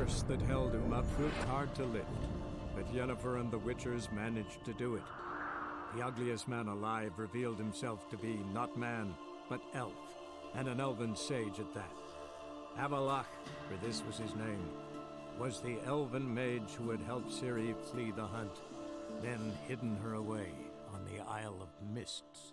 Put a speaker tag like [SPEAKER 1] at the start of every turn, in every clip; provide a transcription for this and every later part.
[SPEAKER 1] curse that held Uma proved hard to lift, but Yennefer and the Witchers managed to do it. The ugliest man alive revealed himself to be not man, but elf, and an elven sage at that. Avallac'h, for this was his name, was the elven mage who had helped Ciri flee the hunt, then hidden her away on the Isle of Mists.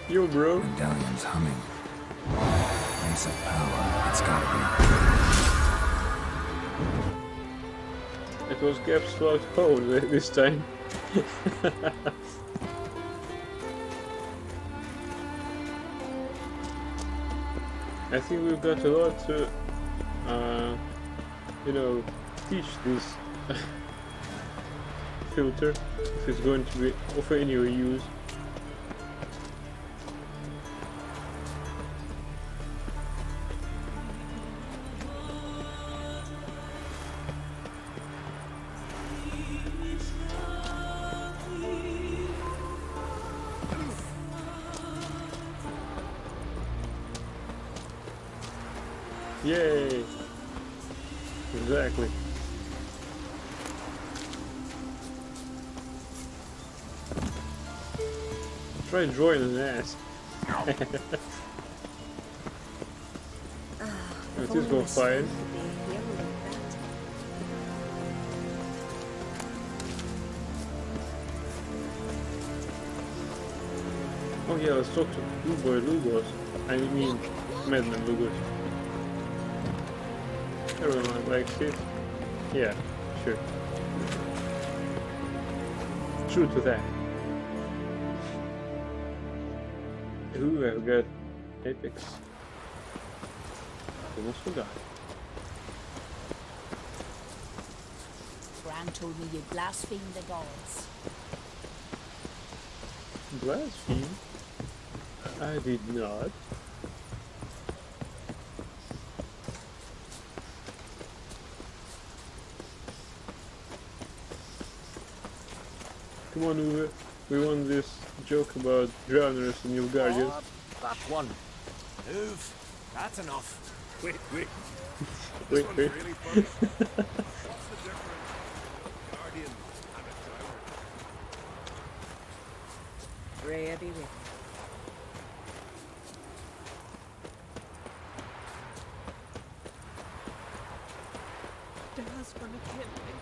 [SPEAKER 2] Yo, bro.
[SPEAKER 3] Medallion's humming. Place of power. It's gotta
[SPEAKER 2] It was Gaps Cloud Hole this time. I think we've got a lot to, teach this filter if it's going to be of any use. Yay! Exactly. Try joining an ass. It is going fine. Oh yeah, let's talk to Blue Boy Lugos. I mean, Madman Lugos. Everyone likes it. Yeah, sure. True to that. Ooh, I've got Apex. Almost forgot.
[SPEAKER 4] Bran told me you blasphemed the gods.
[SPEAKER 2] Blaspheme? I did not. Come on, Uwe. We want this joke about drowners in Nilfgaard.
[SPEAKER 5] Oh, that one. Move. That's enough.
[SPEAKER 6] Wait.
[SPEAKER 2] Wait,
[SPEAKER 6] This one's
[SPEAKER 2] wait.
[SPEAKER 6] really funny. What's the difference? Guardian and a drower.
[SPEAKER 7] Rhea be with you.
[SPEAKER 8] Dad's gonna kill me.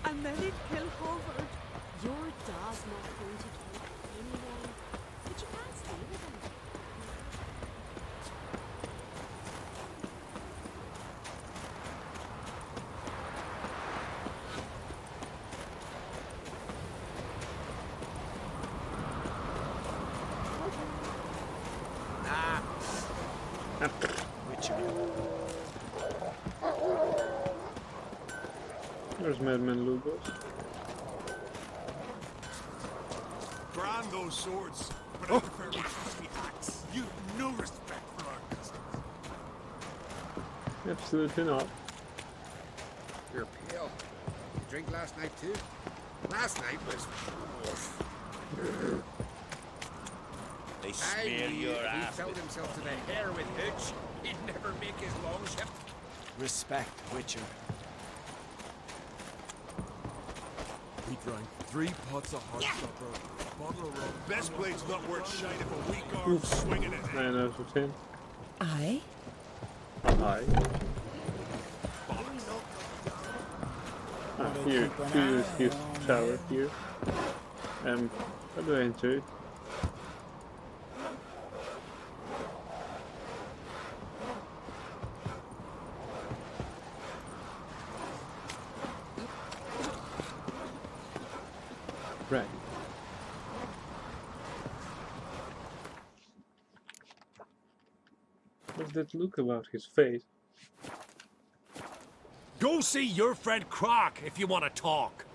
[SPEAKER 8] And then he'd kill Howard.
[SPEAKER 4] Your dad's not going to kill anyone.
[SPEAKER 5] Witcher.
[SPEAKER 2] There's Madman Lugos.
[SPEAKER 6] Brand those swords, but I prefer we trust the axe. You've no respect for our customs.
[SPEAKER 2] Absolutely not.
[SPEAKER 7] You're pale. You drink last night too? Last night was...
[SPEAKER 8] They
[SPEAKER 7] I
[SPEAKER 8] smear
[SPEAKER 7] knew
[SPEAKER 8] your
[SPEAKER 7] if he
[SPEAKER 8] ass.
[SPEAKER 7] filled himself to the hair with hooch, he'd never make his long shift.
[SPEAKER 5] Respect, Witcher.
[SPEAKER 6] We drank 3 pots of hot supper, a bottle of rum. Best blade's not worth shite if a weak arm swinging it.
[SPEAKER 2] 9 out of 10.
[SPEAKER 4] Aye.
[SPEAKER 2] Hi. Ah, here. Here's his shower here. How do I enter it? Right. What's that look about his face?
[SPEAKER 9] Go see your friend Croc if you want to talk.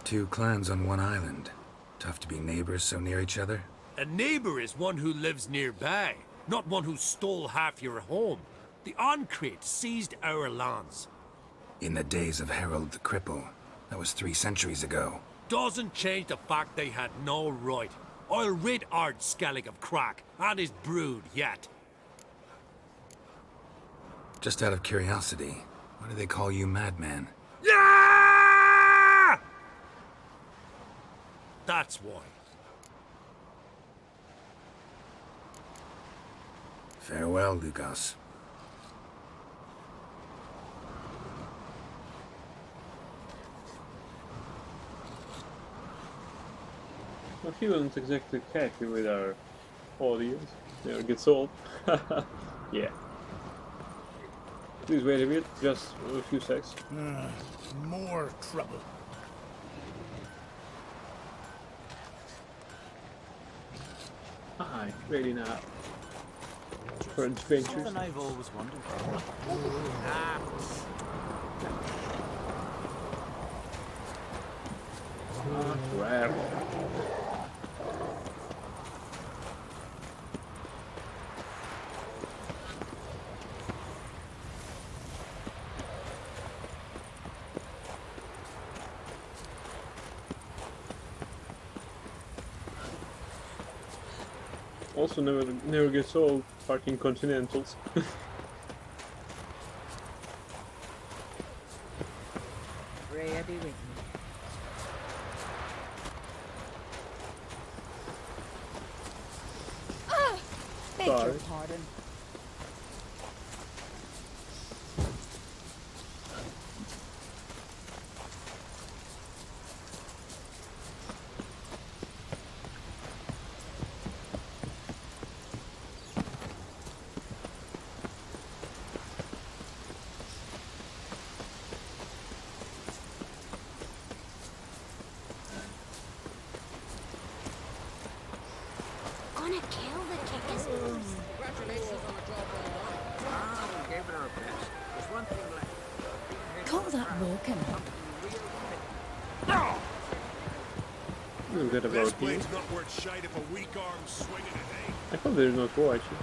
[SPEAKER 3] Two clans on one island. Tough to be neighbors so near each other.
[SPEAKER 9] A neighbor is one who lives nearby, not one who stole half your home. The Ancrate seized our lands.
[SPEAKER 3] In the days of Harold the Cripple. That was 3 centuries ago.
[SPEAKER 9] Doesn't change the fact they had no right. I'll rid Ard Skellig of Crack and his brood yet.
[SPEAKER 3] Just out of curiosity, why do they call you Madman?
[SPEAKER 9] Yeah! That's why.
[SPEAKER 3] Farewell, Lugos.
[SPEAKER 2] Well, he wasn't exactly happy with our audience. Never gets old. Yeah. Please wait a bit, just a few seconds.
[SPEAKER 8] More trouble.
[SPEAKER 2] Hi, ready now. For adventures.
[SPEAKER 5] Something I've always wondered.
[SPEAKER 2] Crap. Also never gets old parking Continentals.
[SPEAKER 4] Ready with me. Beg your
[SPEAKER 2] Sorry.
[SPEAKER 4] pardon.
[SPEAKER 10] Gonna kill the kickers.
[SPEAKER 7] Congratulations on the job well done. Ah, we gave it our best. There's one thing left.
[SPEAKER 4] Call that walking.
[SPEAKER 2] We'll get about
[SPEAKER 6] Best
[SPEAKER 2] here.
[SPEAKER 6] blade's not worth shite if a weak arm swinging it, eh?
[SPEAKER 2] I thought they're not watching.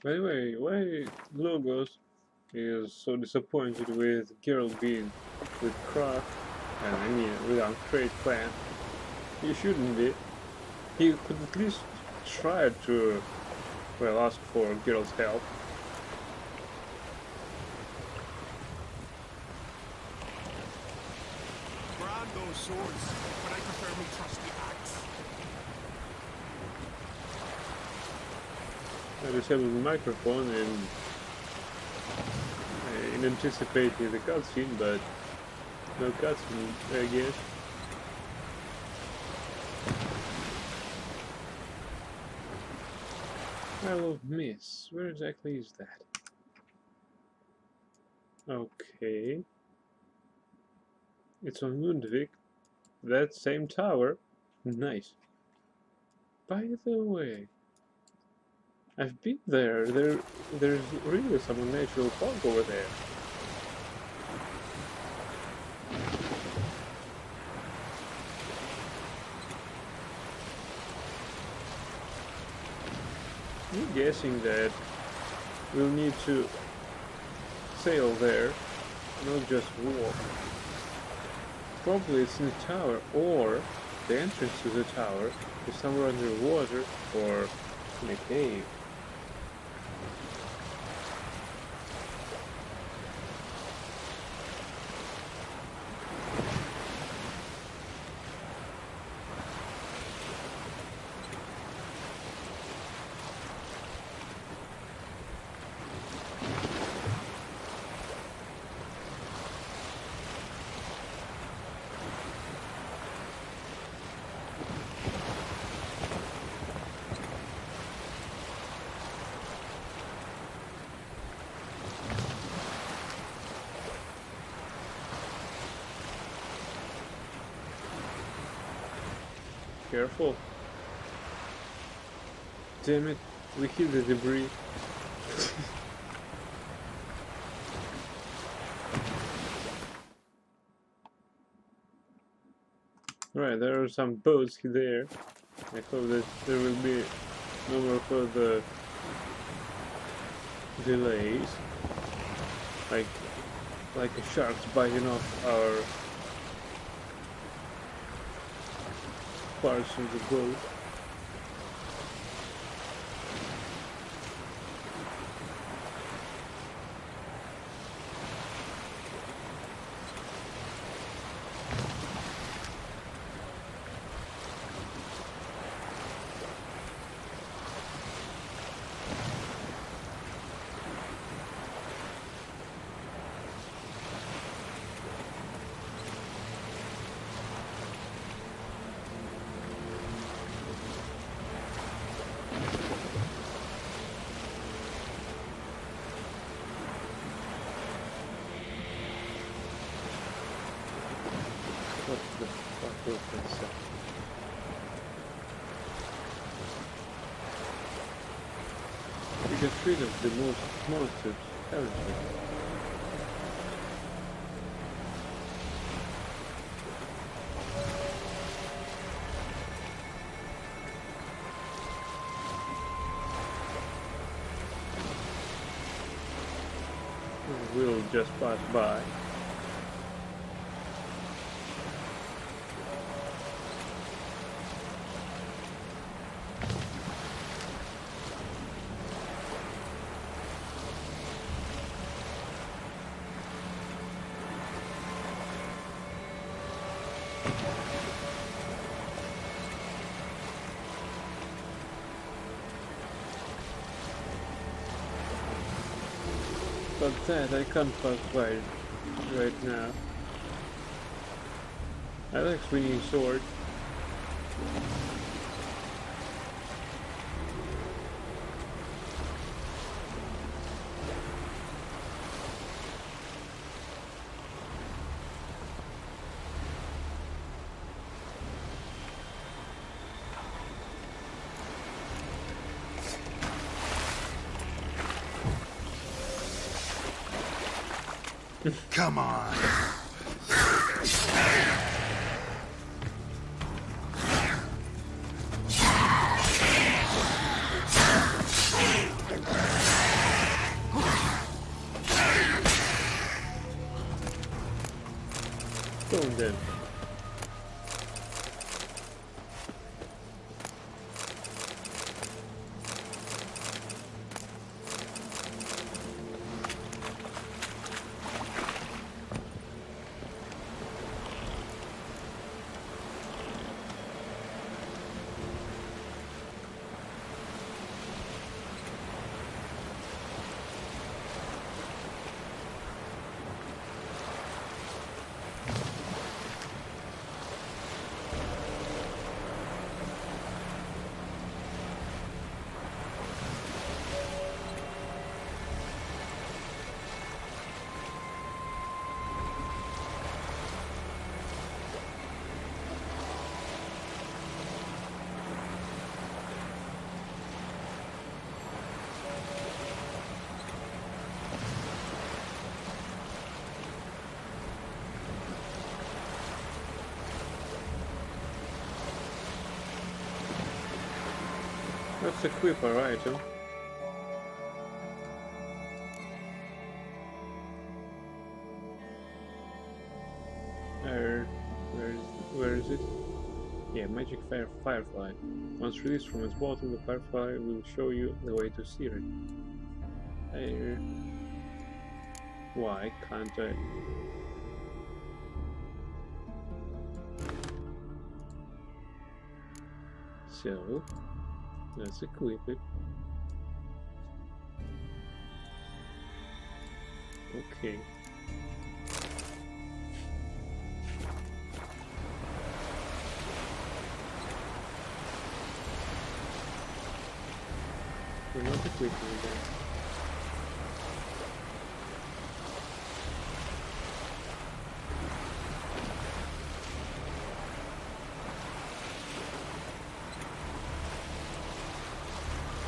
[SPEAKER 2] By the way, why Logos is so disappointed with Geralt being with Croc, and I mean with our trade clan? He shouldn't be. He could at least try to, well, ask for Geralt's help.
[SPEAKER 6] Brand those swords, but I prefer we trust the axe.
[SPEAKER 2] I disabled the microphone and anticipated the cutscene, but no cutscene, I guess. Isle of Miss, where exactly is that? Okay. It's on Ludwig. That same tower. Nice. By the way, I've been there. There's really some natural fog over there. I'm guessing that we'll need to sail there, not just walk. Probably it's in the tower, or the entrance to the tower is somewhere underwater or in a cave. Careful. Damn it, we hit the debris. Right, there are some boats there. I hope that there will be no more further delays. Like a shark's biting off our parts of the boat. What the fuck was this? We got rid of the most monsters, haven't we? We'll just pass by. But that I can't pass by right now. I like swinging sword.
[SPEAKER 8] Come on.
[SPEAKER 2] Go on then. Let's equip our item. Where is it? Yeah, Magic Firefly. Once released from its bottle, the Firefly will show you the way to steer it. Why can't I? So, let's equip it. Okay. We're not equipping again.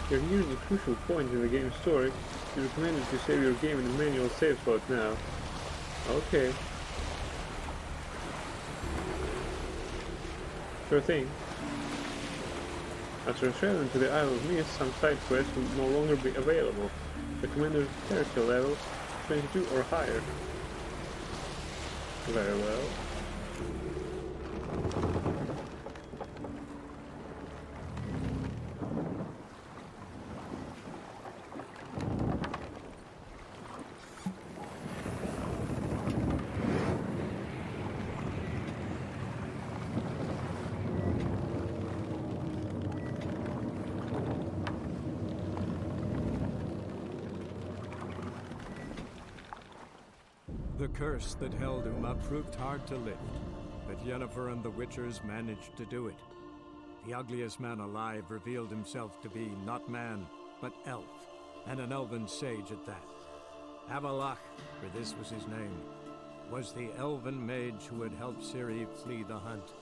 [SPEAKER 2] You're nearing a crucial point in the game's story. It's recommended to save your game in the manual save slot now. Okay. Sure thing. After returning to the Isle of Mist, some side quests will no longer be available. The commander's character level 22 or higher. Very well.
[SPEAKER 1] The curse that held Uma proved hard to lift, but Yennefer and the Witchers managed to do it. The ugliest man alive revealed himself to be not man, but elf, and an elven sage at that. Avalach, for this was his name, was the elven mage who had helped Ciri flee the hunt,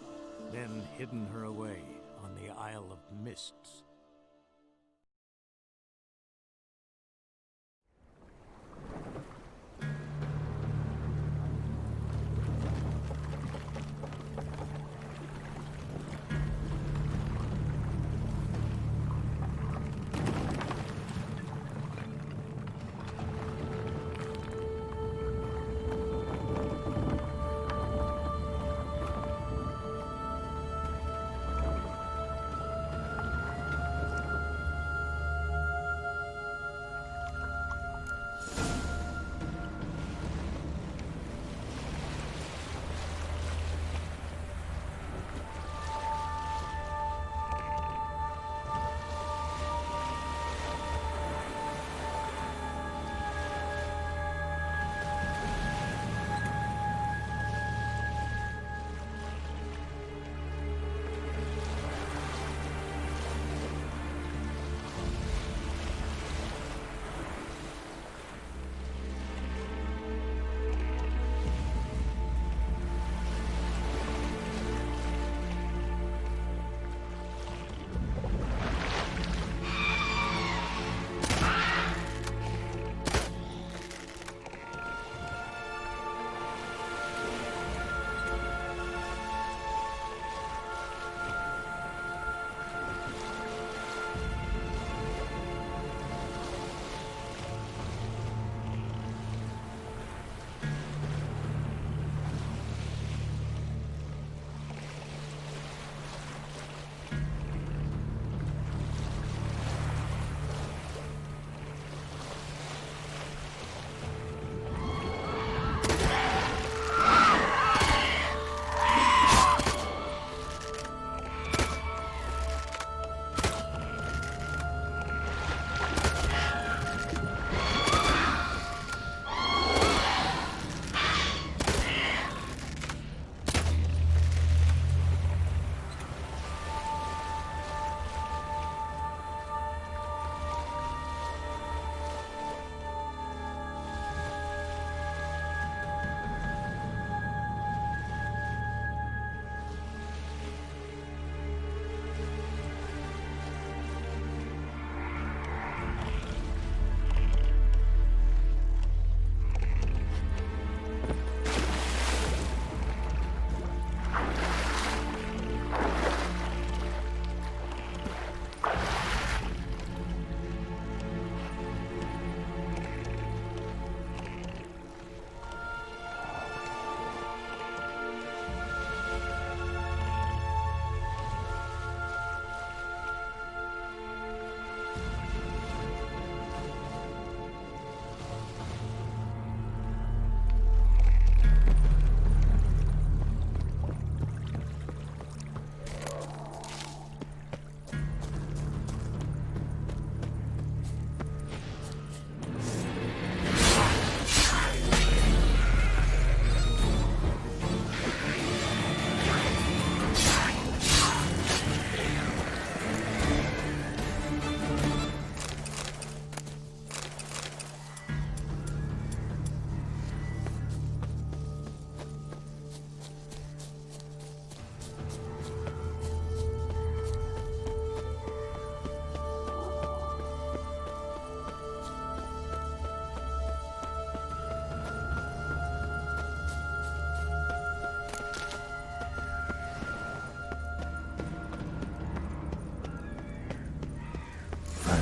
[SPEAKER 1] then hidden her away on the Isle of Mists.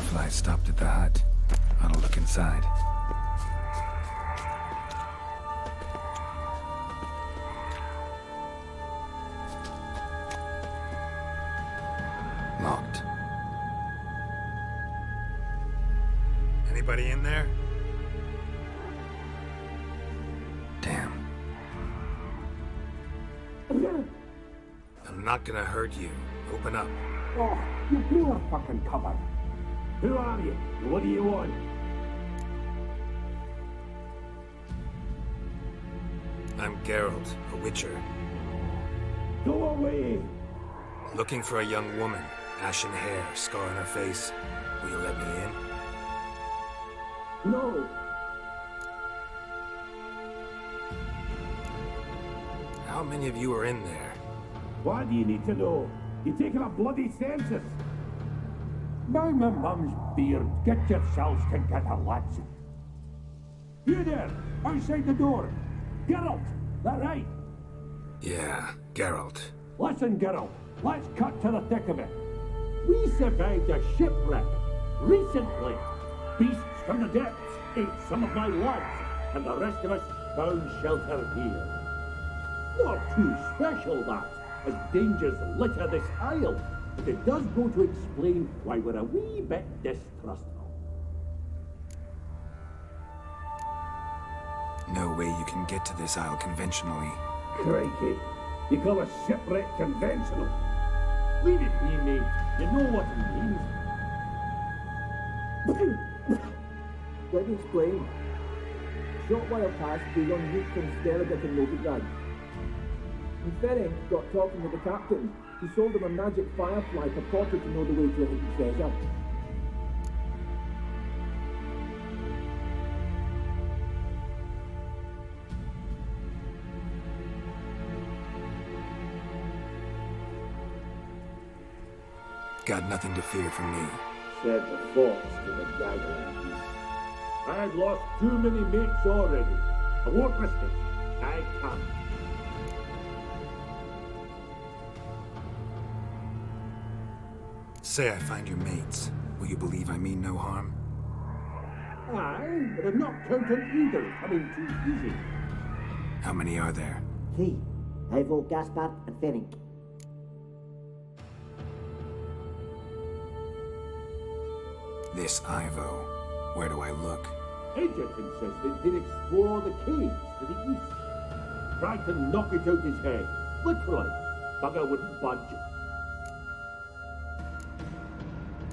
[SPEAKER 3] Firefly stopped at the hut. I'll look inside. Locked. Anybody in there? Damn. I'm not gonna hurt you. Open up.
[SPEAKER 11] Oh, you blew our fucking cover. Who are you? What do you want?
[SPEAKER 3] I'm Geralt, a witcher.
[SPEAKER 11] Go away!
[SPEAKER 3] Looking for a young woman. Ashen hair, scar on her face. Will you let me in?
[SPEAKER 11] No!
[SPEAKER 3] How many of you are in there?
[SPEAKER 11] Why do you need to know? You taking a bloody census? By my mum's beard, get yourselves together, lads. You there, outside the door. Geralt, that right?
[SPEAKER 3] Yeah, Geralt.
[SPEAKER 11] Listen, Geralt, let's cut to the thick of it. We survived a shipwreck recently. Beasts from the depths ate some of my lads, and the rest of us found shelter here. Not too special, that, as dangers litter this isle, but it does go to explain why we're a wee bit distrustful.
[SPEAKER 3] No way you can get to this isle conventionally.
[SPEAKER 11] Crikey, you call a shipwreck conventional? Leave it be, mate. You know what it means.
[SPEAKER 12] Let me explain. A short while past, we were on route from Skellige to Novigrad. And Ferenc got talking with the captain. He sold him a magic firefly purported to know the way to a hidden treasure.
[SPEAKER 3] Got nothing to fear from me.
[SPEAKER 11] Said the fox to the gaggling beast. I've lost too many mates already. I won't risk it. I can't.
[SPEAKER 3] Say I find your mates. Will you believe I mean no harm?
[SPEAKER 11] Aye, but I'm not counting either coming too easy.
[SPEAKER 3] How many are there?
[SPEAKER 12] 3. Ivo, Gaspard, and Ferenc.
[SPEAKER 3] This Ivo. Where do I look?
[SPEAKER 11] Agent insisted he'd explore the caves to the east. Tried to knock it out his head. Literally. Bugger wouldn't budge.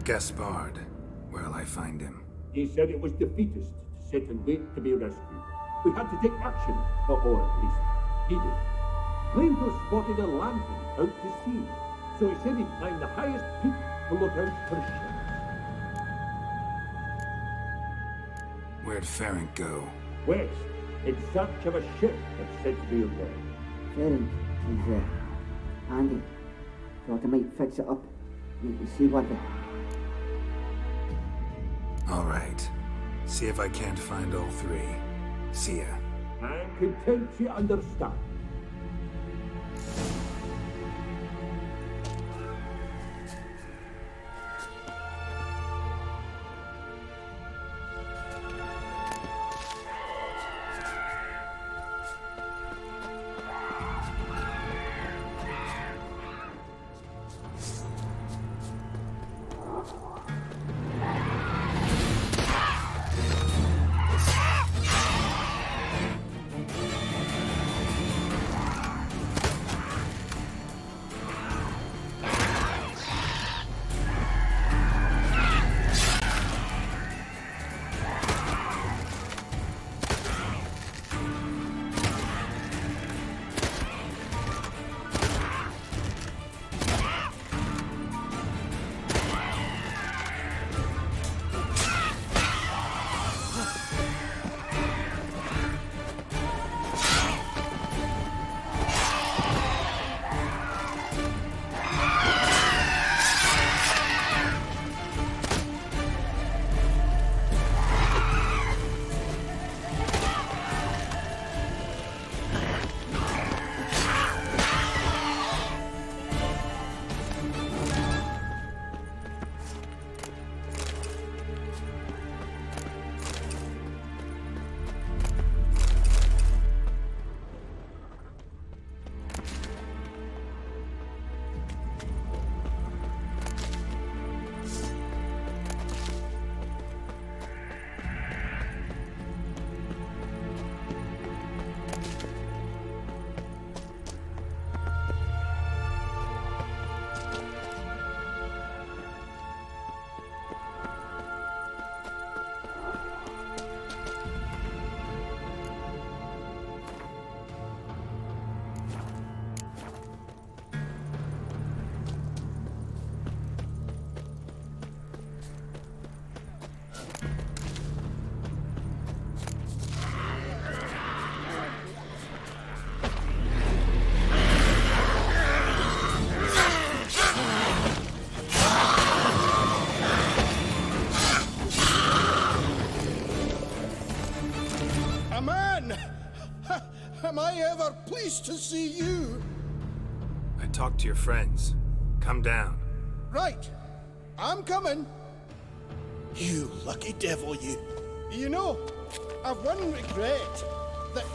[SPEAKER 3] Gaspard. Where'll I find him?
[SPEAKER 11] He said it was defeatist to sit and wait to be rescued. We had to take action, or at least he did. Claimed to have spotted a lantern out to sea, so he said he'd climb the highest peak to look out for ships.
[SPEAKER 3] Where'd Ferenc go?
[SPEAKER 11] West, in search of a ship that's said to be out there.
[SPEAKER 12] Ferenc, he's handy. Thought I might fix it up. Make me see what the...
[SPEAKER 3] All right. See if I can't find all 3. See ya.
[SPEAKER 11] I'm content you understand.
[SPEAKER 8] am I ever pleased to see you.
[SPEAKER 3] I talked to your friends. Come down.
[SPEAKER 8] Right. I'm coming. You lucky devil, you. You know, I've one regret. That...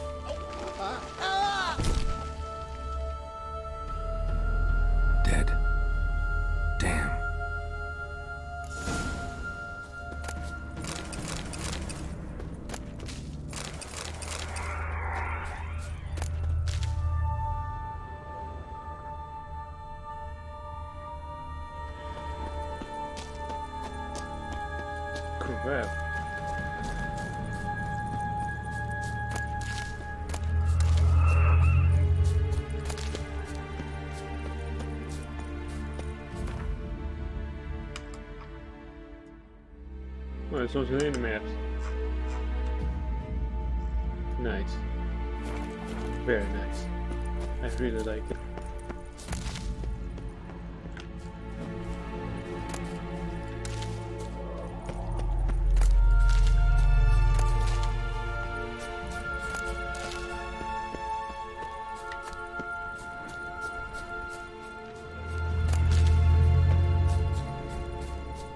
[SPEAKER 3] Dead. Damn.
[SPEAKER 2] Crap. Well, it's also in the maps. Nice. Very nice. I really like it.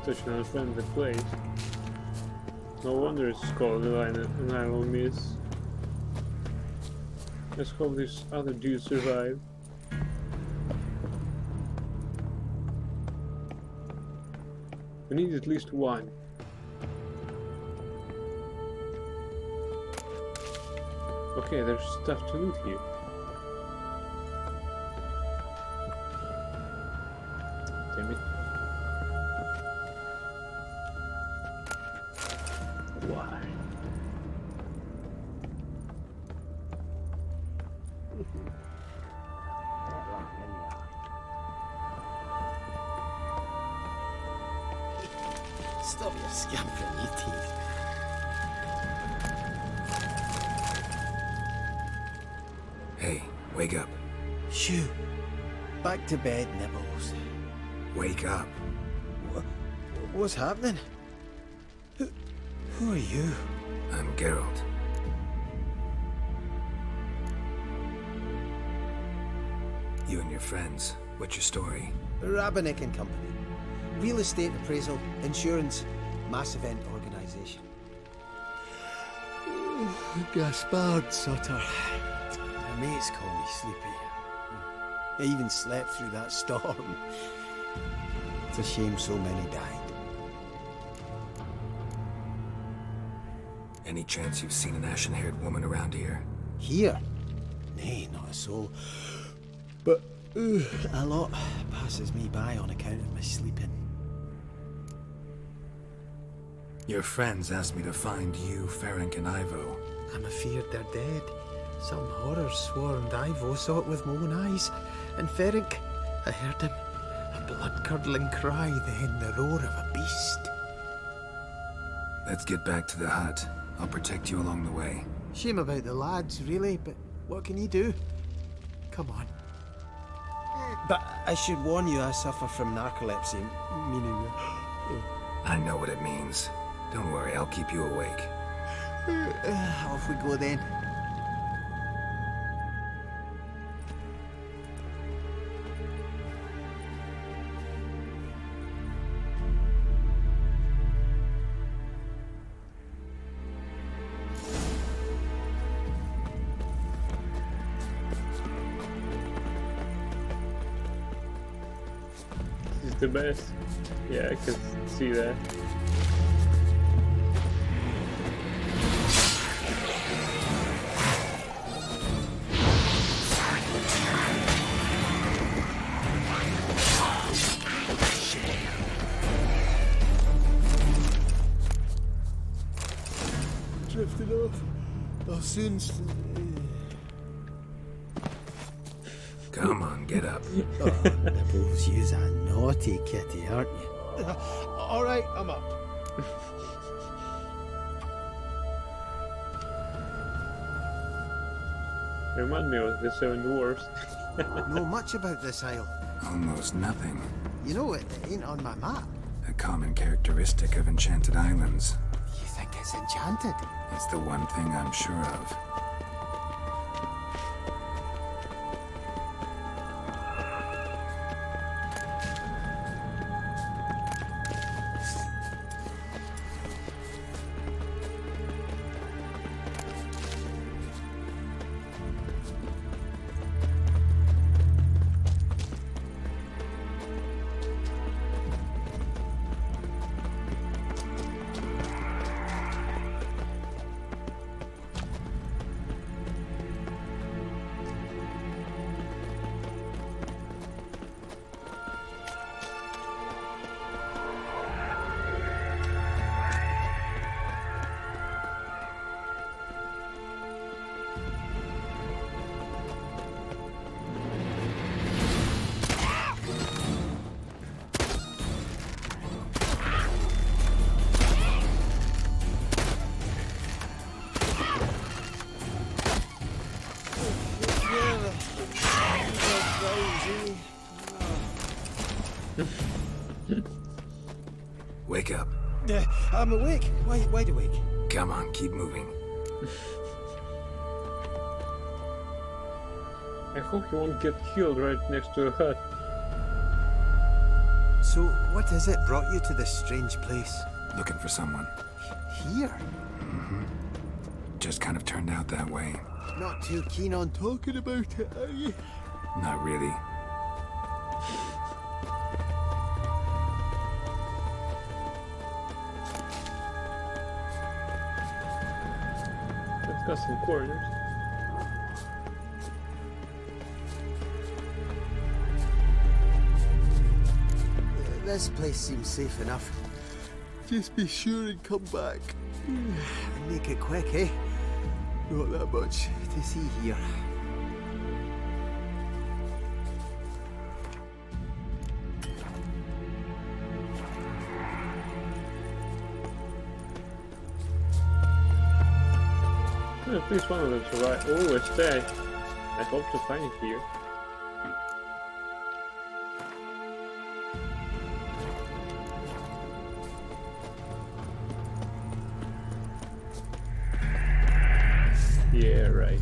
[SPEAKER 2] Such an unfriendly place. No wonder it's called an Isle Miss. Let's hope this other dude survived. We need at least one. Okay, there's stuff to loot here. Damn it. Why?
[SPEAKER 7] Stop your scampering, you teeth.
[SPEAKER 3] Hey, wake up.
[SPEAKER 7] Shoo. Back to bed, Nibbles.
[SPEAKER 3] Wake up.
[SPEAKER 7] What's happening? Who are you?
[SPEAKER 3] I'm Geralt. You and your friends. What's your story?
[SPEAKER 7] Rabenik and Company. Real estate appraisal, insurance, mass event organisation. Gaspard Sutter. My mates call me Sleepy. I even slept through that storm. It's a shame so many died.
[SPEAKER 3] Any chance you've seen an ashen-haired woman around here?
[SPEAKER 7] Here? Nay, not a soul. But a lot passes me by on account of my sleeping.
[SPEAKER 3] Your friends asked me to find you, Ferenc, and Ivo.
[SPEAKER 7] I'm afeard they're dead. Some horror swarmed Ivo, saw it with my own eyes. And Ferenc, I heard him. A blood-curdling cry, then the roar of a beast.
[SPEAKER 3] Let's get back to the hut. I'll protect you along the way.
[SPEAKER 7] Shame about the lads, really, but what can you do? Come on. But I should warn you, I suffer from narcolepsy, meaning...
[SPEAKER 3] I know what it means. Don't worry, I'll keep you awake.
[SPEAKER 7] Off we go then.
[SPEAKER 2] This is the best. Yeah, I can see that.
[SPEAKER 7] Drifted off. I'll soon...
[SPEAKER 3] Come on, get up.
[SPEAKER 7] Oh, Nibbles, you's a naughty kitty, aren't you? All right, I'm up.
[SPEAKER 2] Remind me of the Seven Dwarfs.
[SPEAKER 7] Know much about this isle.
[SPEAKER 3] Almost nothing.
[SPEAKER 7] You know, it ain't on my map.
[SPEAKER 3] A common characteristic of enchanted islands.
[SPEAKER 7] You think it's enchanted?
[SPEAKER 3] It's the one thing I'm sure of. Wake up.
[SPEAKER 8] I'm awake. Wide awake.
[SPEAKER 3] Come on, keep moving.
[SPEAKER 2] I hope you won't get killed right next to a hut.
[SPEAKER 7] So, what is it brought you to this strange place?
[SPEAKER 3] Looking for someone.
[SPEAKER 7] Here?
[SPEAKER 3] Just kind of turned out that way.
[SPEAKER 7] Not too keen on talking about it, are you?
[SPEAKER 3] Not really.
[SPEAKER 2] It's got some corners.
[SPEAKER 7] This place seems safe enough. Just be sure and come back. And make it quick, eh? Not that much to see here.
[SPEAKER 2] Well, at least one of them survived. Oh, it's dead. I hope to find it here. Yeah, right.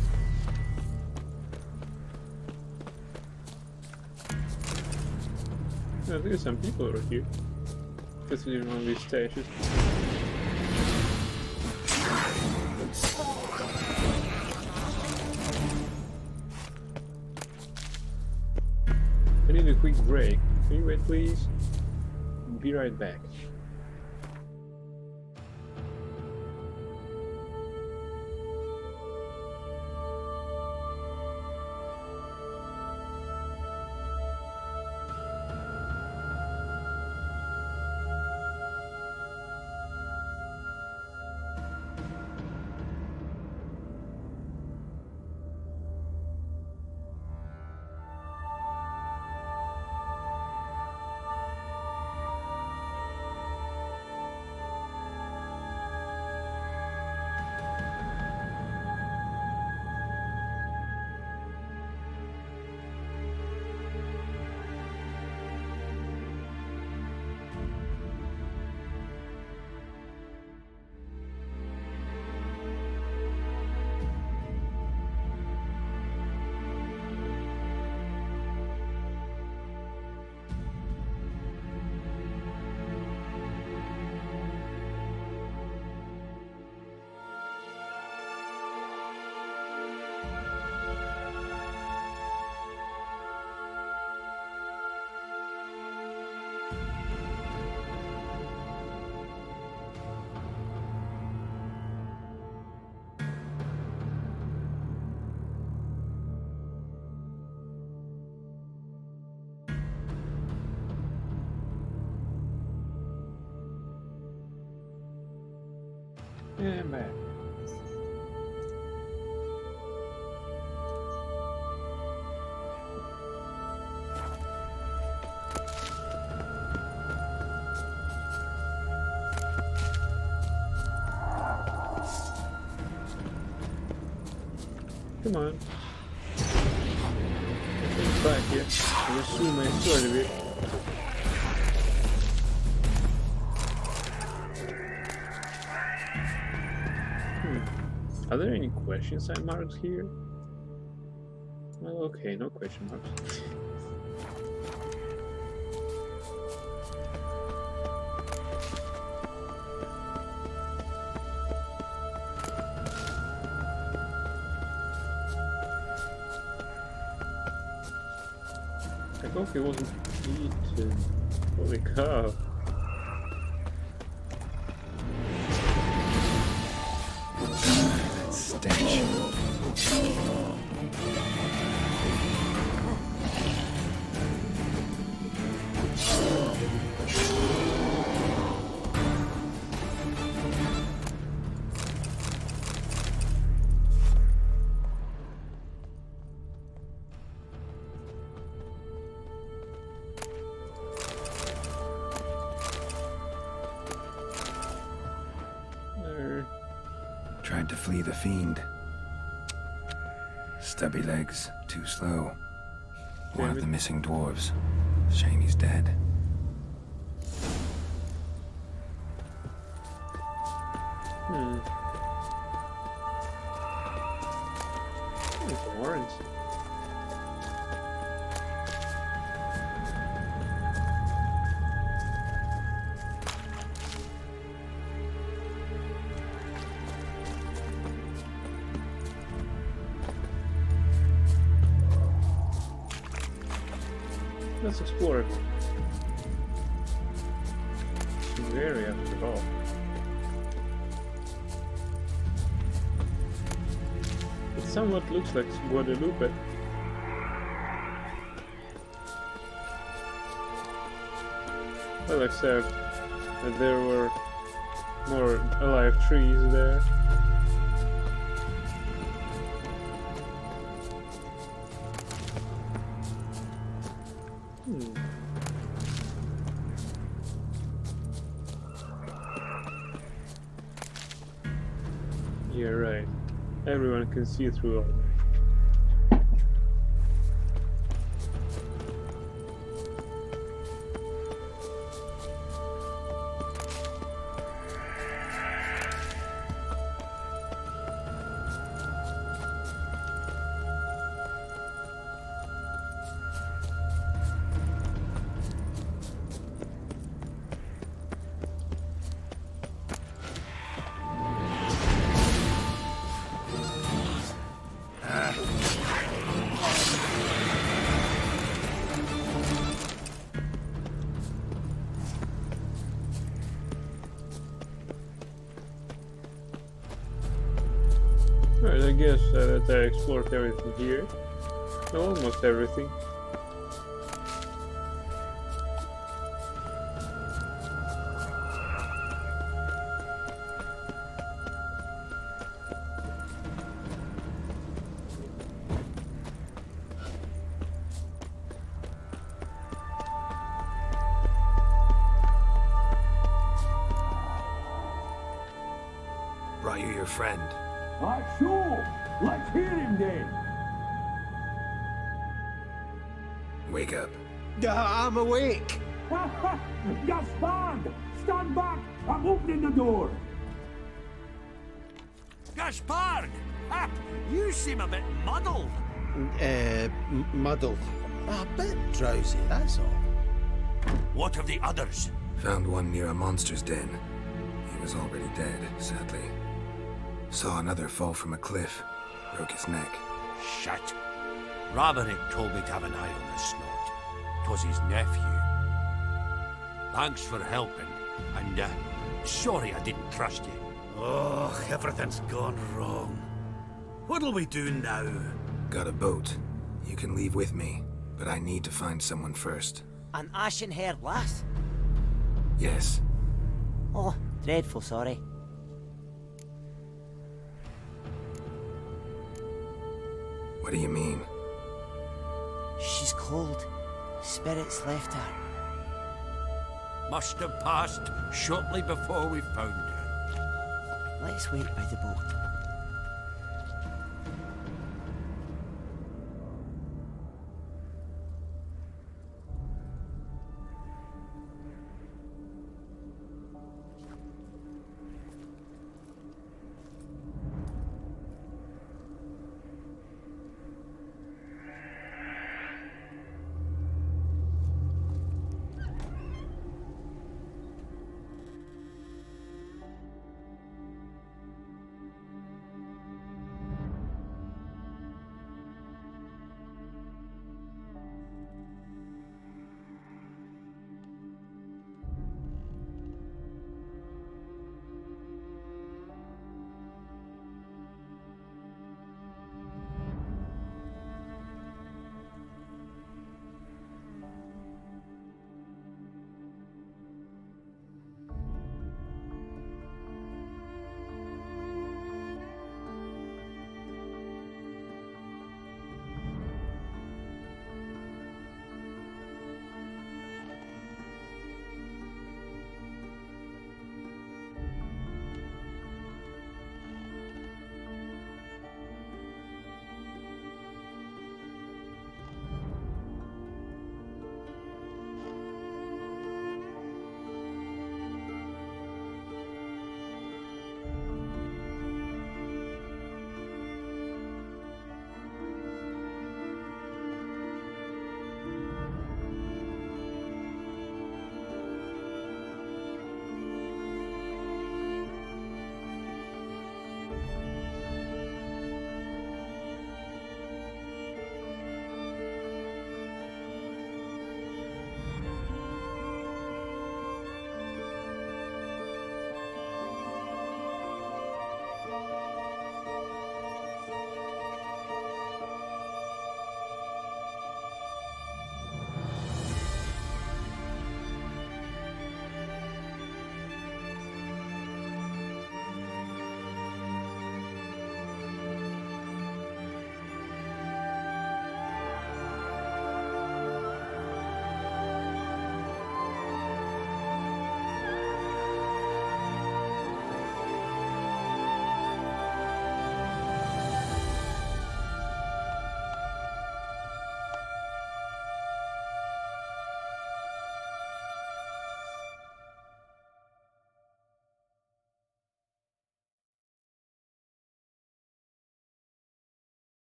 [SPEAKER 2] Well, there's some people over here. Considering one of these stations. I need a quick break. Can you wait, please? Be right back. Yeah, I'm back. Come on. It's back here. I assume I started it. Are there any question sign marks here? Well, okay, no question marks. I hope he wasn't eaten. Holy cow.
[SPEAKER 3] Tried to flee the fiend. Stubby legs, too slow. One of the missing dwarves. Shame he's dead.
[SPEAKER 2] It's orange. Let's explore it. New area after all. It somewhat looks like Guadalupe. Well, except that there were more alive trees there. Yeah, right. Everyone can see through all that. Alright, I guess that I explored everything here. Almost everything.
[SPEAKER 3] Brought you your friend.
[SPEAKER 11] Sure. Let's hear him then.
[SPEAKER 3] Wake up.
[SPEAKER 7] I'm awake.
[SPEAKER 11] Gaspard! Stand back! I'm opening the door.
[SPEAKER 9] Gaspard! Ha! You seem a bit muddled.
[SPEAKER 7] Muddled. A bit drowsy, that's all.
[SPEAKER 9] What of the others?
[SPEAKER 3] Found one near a monster's den. He was already dead, sadly. Saw another fall from a cliff. Broke his neck.
[SPEAKER 9] Shit. Roberick told me to have an eye on the snot. 'Twas his nephew. Thanks for helping, and sorry I didn't trust you.
[SPEAKER 13] Oh, everything's gone wrong. What'll we do now?
[SPEAKER 3] Got a boat. You can leave with me, but I need to find someone first.
[SPEAKER 14] An ashen-haired lass?
[SPEAKER 3] Yes.
[SPEAKER 14] Oh, dreadful sorry.
[SPEAKER 3] What do you mean?
[SPEAKER 14] She's cold. Spirits left her.
[SPEAKER 9] Must have passed shortly before we found her.
[SPEAKER 14] Let's wait by the boat.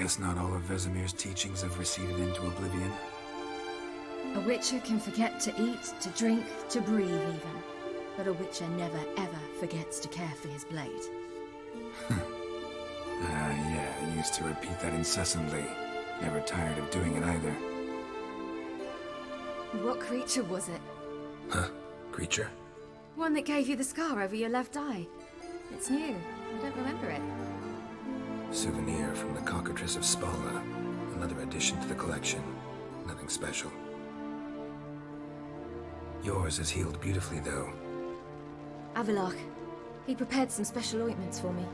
[SPEAKER 3] Guess not all of Vesemir's teachings have receded into oblivion.
[SPEAKER 15] A witcher can forget to eat, to drink, to breathe even. But a witcher never ever forgets to care for his blade.
[SPEAKER 3] Yeah, I used to repeat that incessantly. Never tired of doing it either.
[SPEAKER 15] What creature was it?
[SPEAKER 3] Huh? Creature?
[SPEAKER 15] One that gave you the scar over your left eye. It's new. I don't remember it.
[SPEAKER 3] Souvenir from the Cockatrice of Spalna. Another addition to the collection. Nothing special. Yours is healed beautifully, though.
[SPEAKER 15] Avallac'h. He prepared some special ointments for me.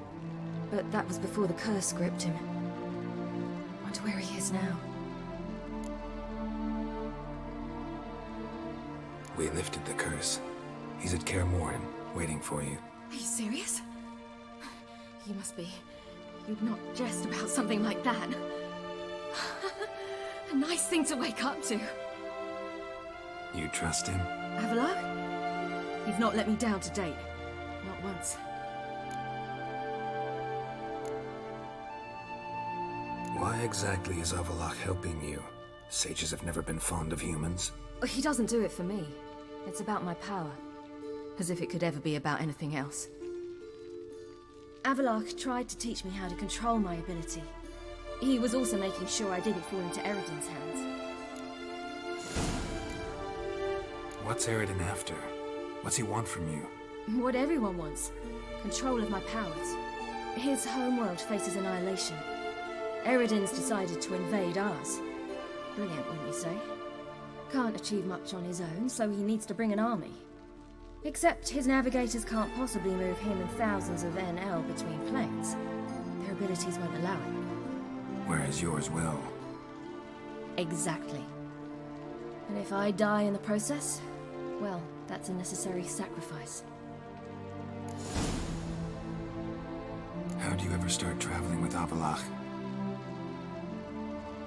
[SPEAKER 15] But that was before the curse gripped him. Wonder where he is now.
[SPEAKER 3] We lifted the curse. He's at Kaer Morhen, waiting for you.
[SPEAKER 15] Are you serious? You must be. You'd not jest about something like that. A nice thing to wake up to.
[SPEAKER 3] You trust him?
[SPEAKER 15] Avallac'h? He's not let me down to date. Not once.
[SPEAKER 3] Why exactly is Avallac'h helping you? Sages have never been fond of humans.
[SPEAKER 15] He doesn't do it for me. It's about my power. As if it could ever be about anything else. Avallac'h tried to teach me how to control my ability. He was also making sure I didn't fall into Eredin's hands.
[SPEAKER 3] What's Eredin after? What's he want from you?
[SPEAKER 15] What everyone wants. Control of my powers. His homeworld faces annihilation. Eredin's decided to invade ours. Brilliant, wouldn't you say? Can't achieve much on his own, so he needs to bring an army. Except his navigators can't possibly move him and thousands of NL between planes. Their abilities won't allow it.
[SPEAKER 3] Whereas yours will.
[SPEAKER 15] Exactly. And if I die in the process, well, that's a necessary sacrifice.
[SPEAKER 3] How do you ever start traveling with Avallac'h?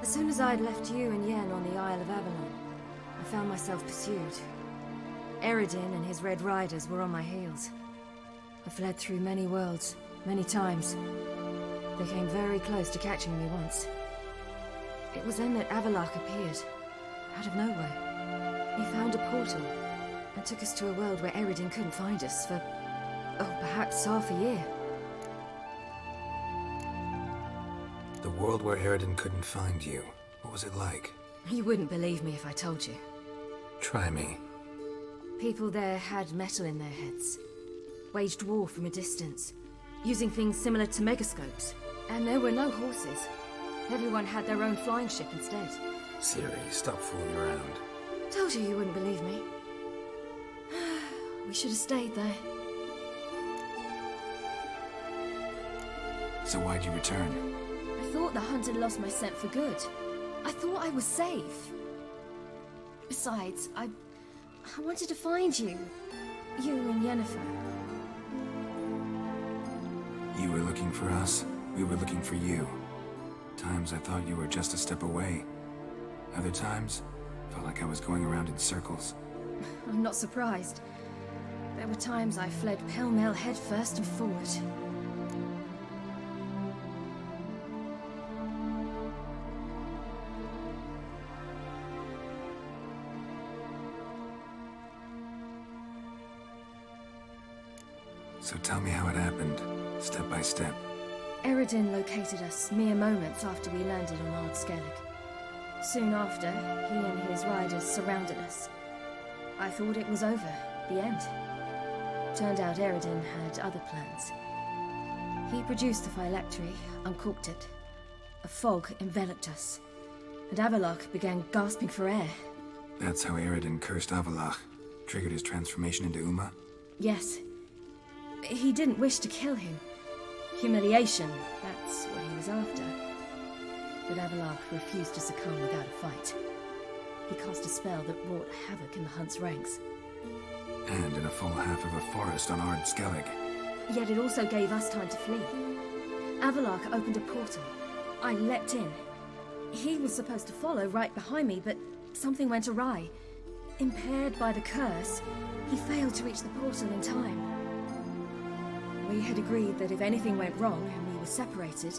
[SPEAKER 15] As soon as I'd left you and Yen on the Isle of Avalon, I found myself pursued. Eredin and his Red Riders were on my heels. I fled through many worlds, many times. They came very close to catching me once. It was then that Avallac'h appeared, out of nowhere. He found a portal, and took us to a world where Eredin couldn't find us for, perhaps half a year.
[SPEAKER 3] The world where Eredin couldn't find you. What was it like?
[SPEAKER 15] You wouldn't believe me if I told you.
[SPEAKER 3] Try me.
[SPEAKER 15] People there had metal in their heads. Waged war from a distance, using things similar to megascopes. And there were no horses. Everyone had their own flying ship instead.
[SPEAKER 3] Ciri, stop fooling around.
[SPEAKER 15] Told you wouldn't believe me. We should have stayed there.
[SPEAKER 3] So why'd you return?
[SPEAKER 15] I thought the hunt had lost my scent for good. I thought I was safe. Besides, I wanted to find you. You and Yennefer.
[SPEAKER 3] You were looking for us. We were looking for you. Times I thought you were just a step away. Other times, felt like I was going around in circles.
[SPEAKER 15] I'm not surprised. There were times I fled pell-mell headfirst and forward.
[SPEAKER 3] So tell me how it happened, step by step.
[SPEAKER 15] Eredin located us mere moments after we landed on Ard Skellig. Soon after, he and his riders surrounded us. I thought it was over, the end. Turned out Eredin had other plans. He produced the phylactery, uncorked it. A fog enveloped us, and Avallac'h began gasping for air.
[SPEAKER 3] That's how Eredin cursed Avallac'h, triggered his transformation into Uma?
[SPEAKER 15] Yes. He didn't wish to kill him. Humiliation, that's what he was after. But Avallac'h refused to succumb without a fight. He cast a spell that wrought havoc in the Hunt's ranks.
[SPEAKER 3] And in a full half of a forest on Ard Skellig.
[SPEAKER 15] Yet it also gave us time to flee. Avallac'h opened a portal. I leapt in. He was supposed to follow right behind me, but something went awry. Impaired by the curse, he failed to reach the portal in time. We had agreed that if anything went wrong and we were separated,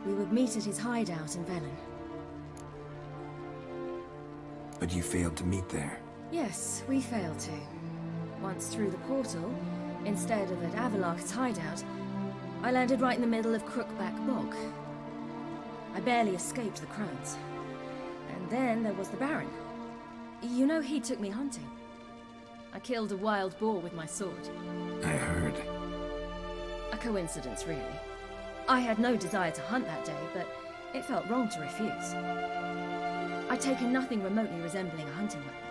[SPEAKER 15] We would meet at his hideout in Velen.
[SPEAKER 3] But you failed to meet there.
[SPEAKER 15] Yes, we failed to. Once through the portal, instead of at Avalok's hideout, I landed right in the middle of Crookback Bog. I barely escaped the crones. And then there was the Baron. You know, he took me hunting. I killed a wild boar with my sword.
[SPEAKER 3] I heard.
[SPEAKER 15] A coincidence, really. I had no desire to hunt that day, but it felt wrong to refuse. I'd taken nothing remotely resembling a hunting weapon.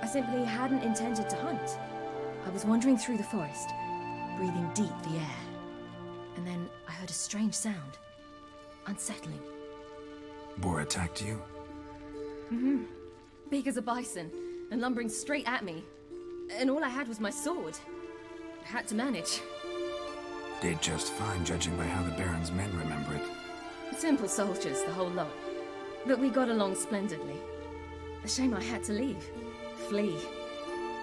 [SPEAKER 15] I simply hadn't intended to hunt. I was wandering through the forest, breathing deep the air. And then I heard a strange sound. Unsettling.
[SPEAKER 3] Boar attacked you?
[SPEAKER 15] Mm-hmm. Big as a bison, and lumbering straight at me. And all I had was my sword. I had to manage.
[SPEAKER 3] Did just fine, judging by how the Baron's men remember it.
[SPEAKER 15] Simple soldiers, the whole lot. But we got along splendidly. A shame I had to leave. Flee.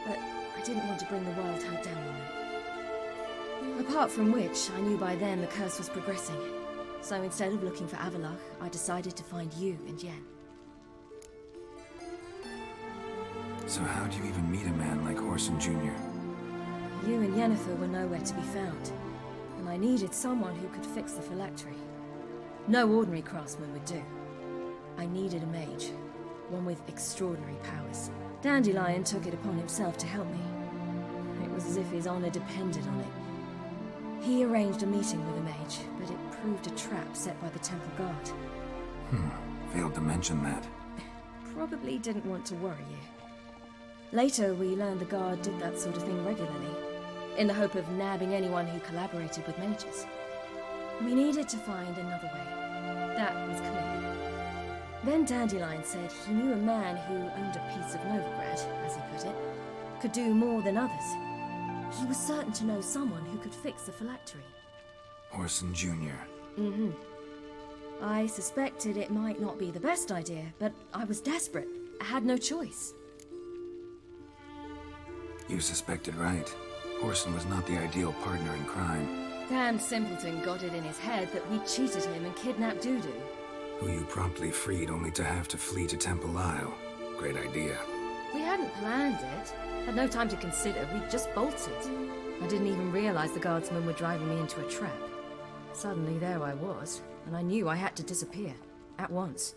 [SPEAKER 15] But I didn't want to bring the wild hunt down on them. Apart from which, I knew by then the curse was progressing. So instead of looking for Avalok, I decided to find you and Yen.
[SPEAKER 3] So how'd you even meet a man like Whoreson Jr.?
[SPEAKER 15] You and Yennefer were nowhere to be found, and I needed someone who could fix the phylactery. No ordinary craftsman would do. I needed a mage, one with extraordinary powers. Dandelion took it upon himself to help me. It was as if his honor depended on it. He arranged a meeting with a mage, but it proved a trap set by the Temple Guard.
[SPEAKER 3] Failed to mention that.
[SPEAKER 15] Probably didn't want to worry you. Later, we learned the Guard did that sort of thing regularly, in the hope of nabbing anyone who collaborated with mages. We needed to find another way. That was clear. Then Dandelion said he knew a man who owned a piece of Novigrad, as he put it, could do more than others. He was certain to know someone who could fix the phylactery.
[SPEAKER 3] Whoreson Jr.
[SPEAKER 15] Mm-hmm. I suspected it might not be the best idea, but I was desperate. I had no choice.
[SPEAKER 3] You suspected right. Whoreson was not the ideal partner in crime.
[SPEAKER 15] Damn simpleton got it in his head that we cheated him and kidnapped Dudu.
[SPEAKER 3] Who you promptly freed only to have to flee to Temple Isle. Great idea.
[SPEAKER 15] We hadn't planned it. Had no time to consider. We just bolted. I didn't even realize the guardsmen were driving me into a trap. Suddenly there I was, and I knew I had to disappear. At once.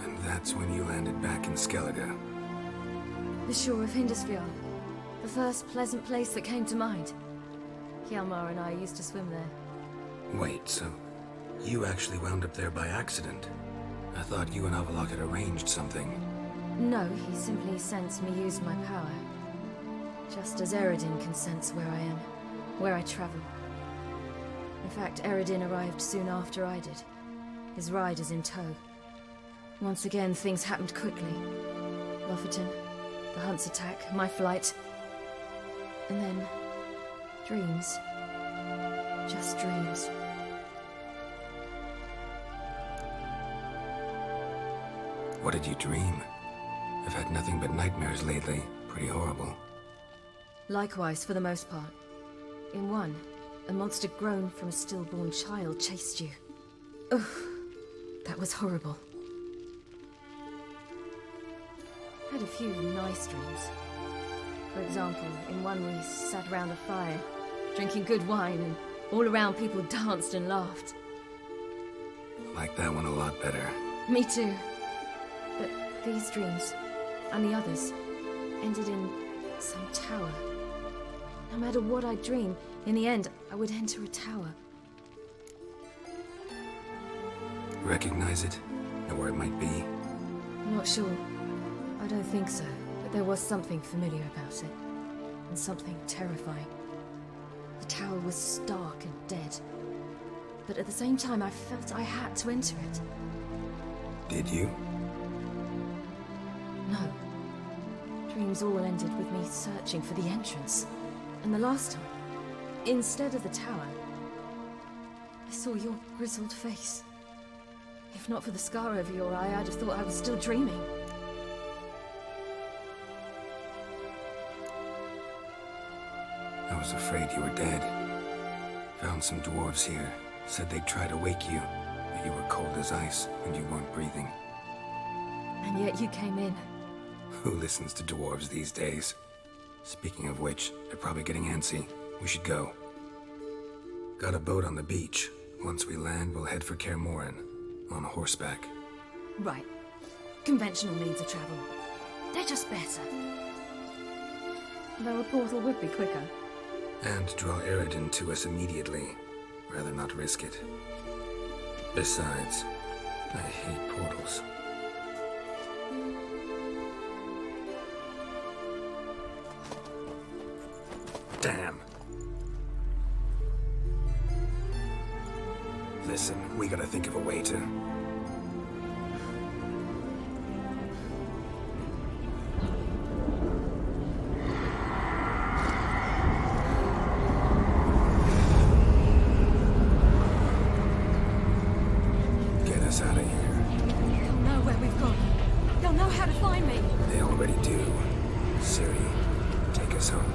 [SPEAKER 3] And that's when you landed back in Skellige.
[SPEAKER 15] The shore of Hindisfjord. The first pleasant place that came to mind. Hjalmar and I used to swim there.
[SPEAKER 3] Wait, so you actually wound up there by accident? I thought you and Avalok had arranged something.
[SPEAKER 15] No, he simply sensed me use my power. Just as Eredin can sense where I am, where I travel. In fact, Eredin arrived soon after I did. His riders in tow. Once again, things happened quickly. Lofoten, the hunt's attack, my flight. And then, dreams. Just dreams.
[SPEAKER 3] What did you dream? I've had nothing but nightmares lately. Pretty horrible.
[SPEAKER 15] Likewise, for the most part. In one, a monster grown from a stillborn child chased you. Ugh, that was horrible. Had a few nice dreams. For example, in one we sat around a fire, drinking good wine, and all around people danced and laughed.
[SPEAKER 3] Like that one a lot better.
[SPEAKER 15] Me too. But these dreams, and the others, ended in some tower. No matter what I dream, in the end, I would enter a tower.
[SPEAKER 3] Recognize it? Know where it might be?
[SPEAKER 15] Not sure. I don't think so, but there was something familiar about it. And something terrifying. The tower was stark and dead. But at the same time, I felt I had to enter it.
[SPEAKER 3] Did you?
[SPEAKER 15] No. Dreams all ended with me searching for the entrance. And the last time, instead of the tower, I saw your grizzled face. If not for the scar over your eye, I'd have thought I was still dreaming.
[SPEAKER 3] I was afraid you were dead. Found some dwarves here. Said they'd try to wake you, but you were cold as ice and you weren't breathing.
[SPEAKER 15] And yet you came in.
[SPEAKER 3] Who listens to dwarves these days? Speaking of which, they're probably getting antsy. We should go. Got a boat on the beach. Once we land, we'll head for Kaer Morhen. On horseback.
[SPEAKER 15] Right. Conventional means of travel. They're just better. Though a portal would be quicker.
[SPEAKER 3] And draw Eredin to us immediately. Rather not risk it. Besides, I hate portals. Damn. Listen, we gotta think of a way to... Get us out of here.
[SPEAKER 15] They'll know where we've gone. They'll know how to find me.
[SPEAKER 3] They already do. Ciri, take us home.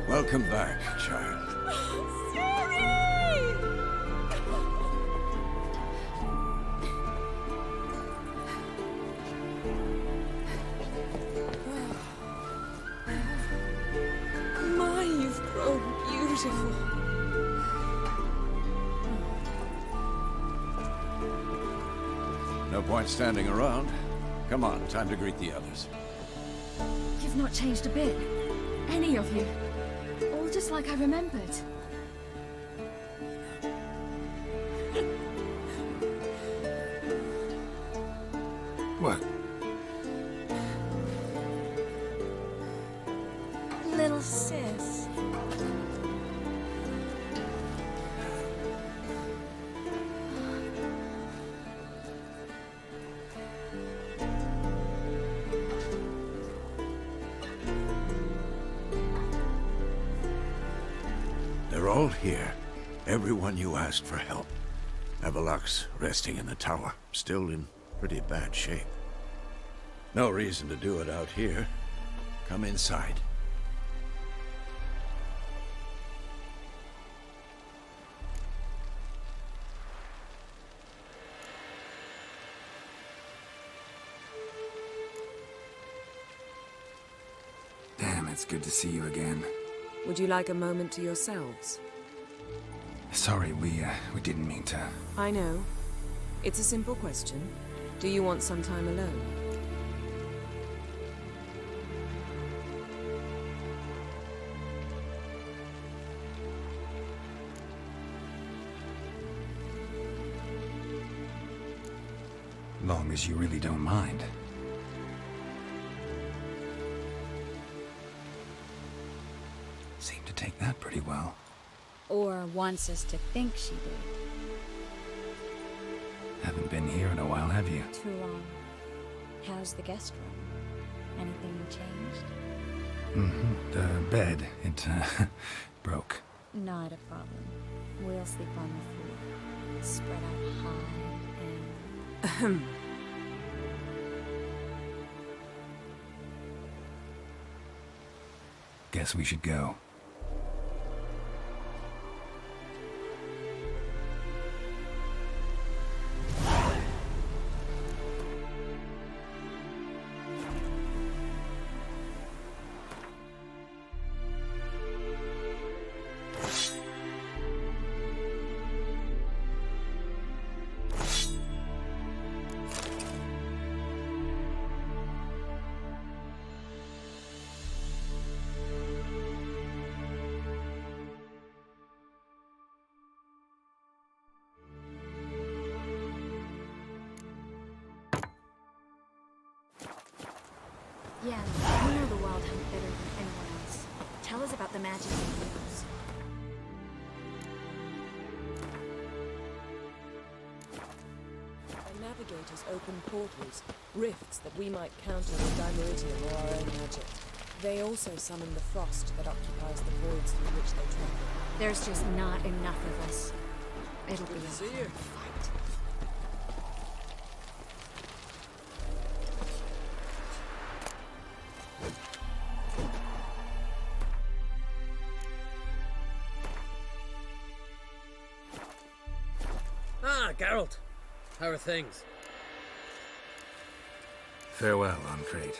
[SPEAKER 13] Welcome back, child.
[SPEAKER 4] My, you've grown beautiful.
[SPEAKER 13] No point standing around. Come on, time to greet the others.
[SPEAKER 15] You've not changed a bit. Any of you. All just like I remembered.
[SPEAKER 3] What?
[SPEAKER 4] Little sis.
[SPEAKER 13] They're all here. Everyone you asked for help. Avallac'h's resting in the tower, still in pretty bad shape. No reason to do it out here. Come inside.
[SPEAKER 3] Damn, it's good to see you again.
[SPEAKER 4] Would you like a moment to yourselves?
[SPEAKER 3] Sorry, we didn't mean to.
[SPEAKER 4] I know. It's a simple question. Do you want some time alone?
[SPEAKER 3] Long as you really don't mind. Seem to take that pretty well.
[SPEAKER 10] Or wants us to think she did.
[SPEAKER 3] Haven't been here in a while, have you?
[SPEAKER 10] Too long. How's the guest room? Anything changed?
[SPEAKER 3] Mm-hmm. The bed, it broke.
[SPEAKER 10] Not a problem. We'll sleep on the floor. Spread out high and...
[SPEAKER 3] Guess we should go.
[SPEAKER 10] Yeah, you know the Wild Hunt better than anyone else. Tell us about the magic you use.
[SPEAKER 4] The navigators open portals, rifts that we might counter with Dimeritium or our own magic. They also summon the frost that occupies the voids through which they travel.
[SPEAKER 10] There's just not enough of us. It'll be a hard fight.
[SPEAKER 16] Ah, Geralt. How are things?
[SPEAKER 3] Farewell, Ancrate.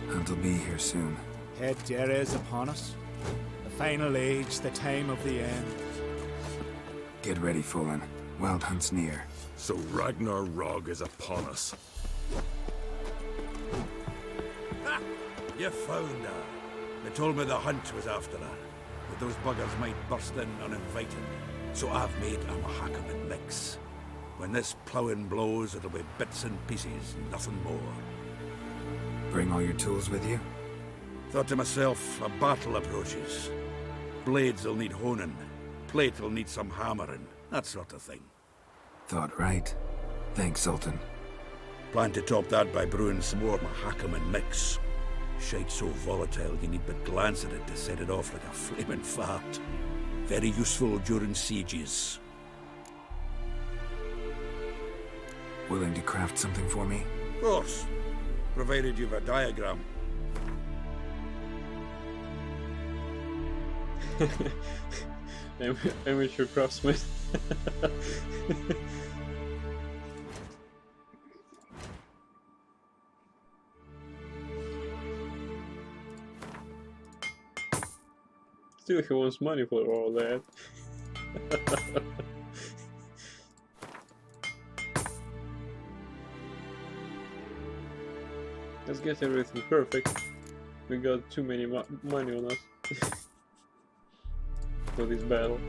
[SPEAKER 3] Hunt'll be here soon.
[SPEAKER 17] Het Dere is upon us. The final age, the time of the end.
[SPEAKER 3] Get ready, Fullen. Wild Hunt's near.
[SPEAKER 6] So Ragnar Rog is upon us.
[SPEAKER 9] Ha! You found her. They told me the hunt was after her, but those buggers might burst in uninvited. So I've made a Mahakaman mix. When this ploughing blows, it'll be bits and pieces, nothing more.
[SPEAKER 3] Bring all your tools with you?
[SPEAKER 9] Thought to myself, a battle approaches. Blades will need honing. Plate will need some hammering. That sort of thing.
[SPEAKER 3] Thought right. Thanks, Sultan.
[SPEAKER 9] Plan to top that by brewing some more Mahakaman mix. Shite so volatile you need but glance at it to set it off like a flaming fart. Very useful during sieges.
[SPEAKER 3] Willing to craft something for me?
[SPEAKER 9] Of course. Provided you've a diagram.
[SPEAKER 2] Amateur craftsman. Still, he wants money for all that. Let's get everything perfect. We got too many money on us for this battle.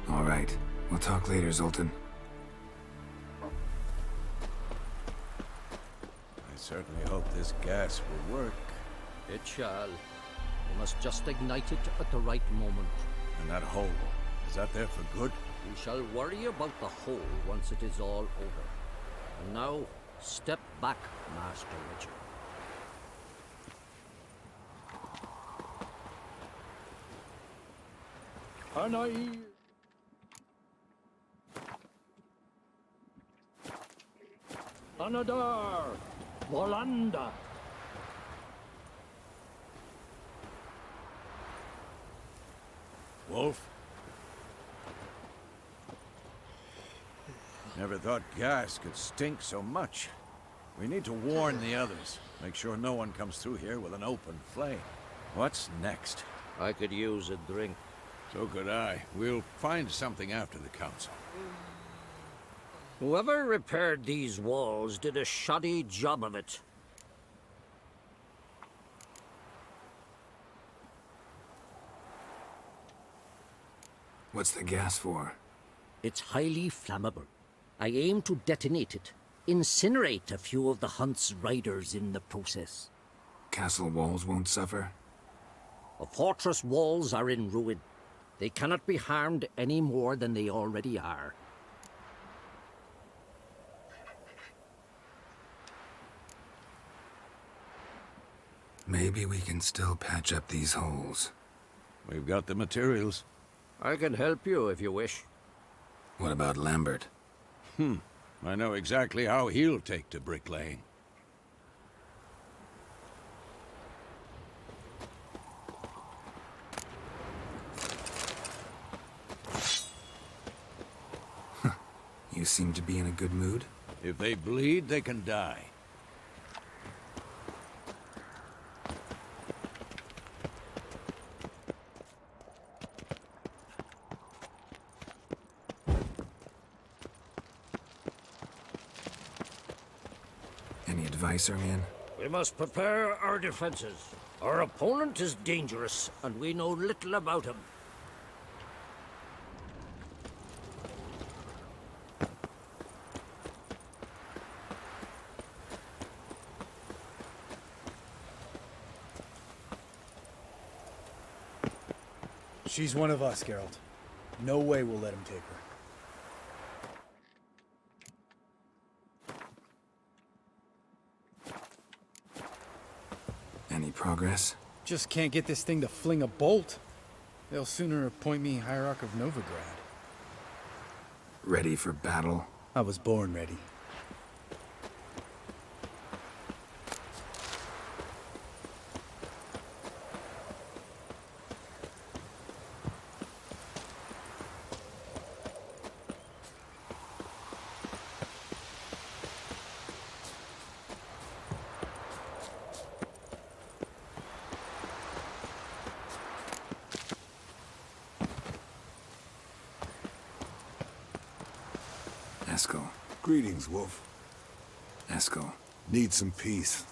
[SPEAKER 3] All right. We'll talk later, Zoltan.
[SPEAKER 13] I certainly hope this gas will work.
[SPEAKER 16] It shall. We must just ignite it at the right moment.
[SPEAKER 13] And that hole, is that there for good?
[SPEAKER 16] We shall worry about the hole once it is all over. And now, step back, Master Witcher.
[SPEAKER 11] Anai! Anadar! Volanda!
[SPEAKER 13] Wolf? Never thought gas could stink so much. We need to warn the others. Make sure no one comes through here with an open flame. What's next?
[SPEAKER 16] I could use a drink.
[SPEAKER 13] So could I. We'll find something after the council.
[SPEAKER 16] Whoever repaired these walls did a shoddy job of it.
[SPEAKER 3] What's the gas for?
[SPEAKER 16] It's highly flammable. I aim to detonate it. Incinerate a few of the hunt's riders in the process.
[SPEAKER 3] Castle walls won't suffer?
[SPEAKER 16] The fortress walls are in ruin. They cannot be harmed any more than they already are.
[SPEAKER 3] Maybe we can still patch up these holes.
[SPEAKER 13] We've got the materials.
[SPEAKER 16] I can help you if you wish.
[SPEAKER 3] What about Lambert?
[SPEAKER 13] I know exactly how he'll take to bricklaying.
[SPEAKER 3] You seem to be in a good mood.
[SPEAKER 13] If they bleed, they can die.
[SPEAKER 3] Any advice, Ermion?
[SPEAKER 16] We must prepare our defenses. Our opponent is dangerous, and we know little about him.
[SPEAKER 17] She's one of us, Geralt. No way we'll let him take her.
[SPEAKER 3] Any progress?
[SPEAKER 17] Just can't get this thing to fling a bolt. They'll sooner appoint me Hierarch of Novigrad.
[SPEAKER 3] Ready for battle?
[SPEAKER 17] I was born ready.
[SPEAKER 3] Eskel.
[SPEAKER 6] Greetings, Wolf.
[SPEAKER 3] Eskel.
[SPEAKER 6] Need some peace.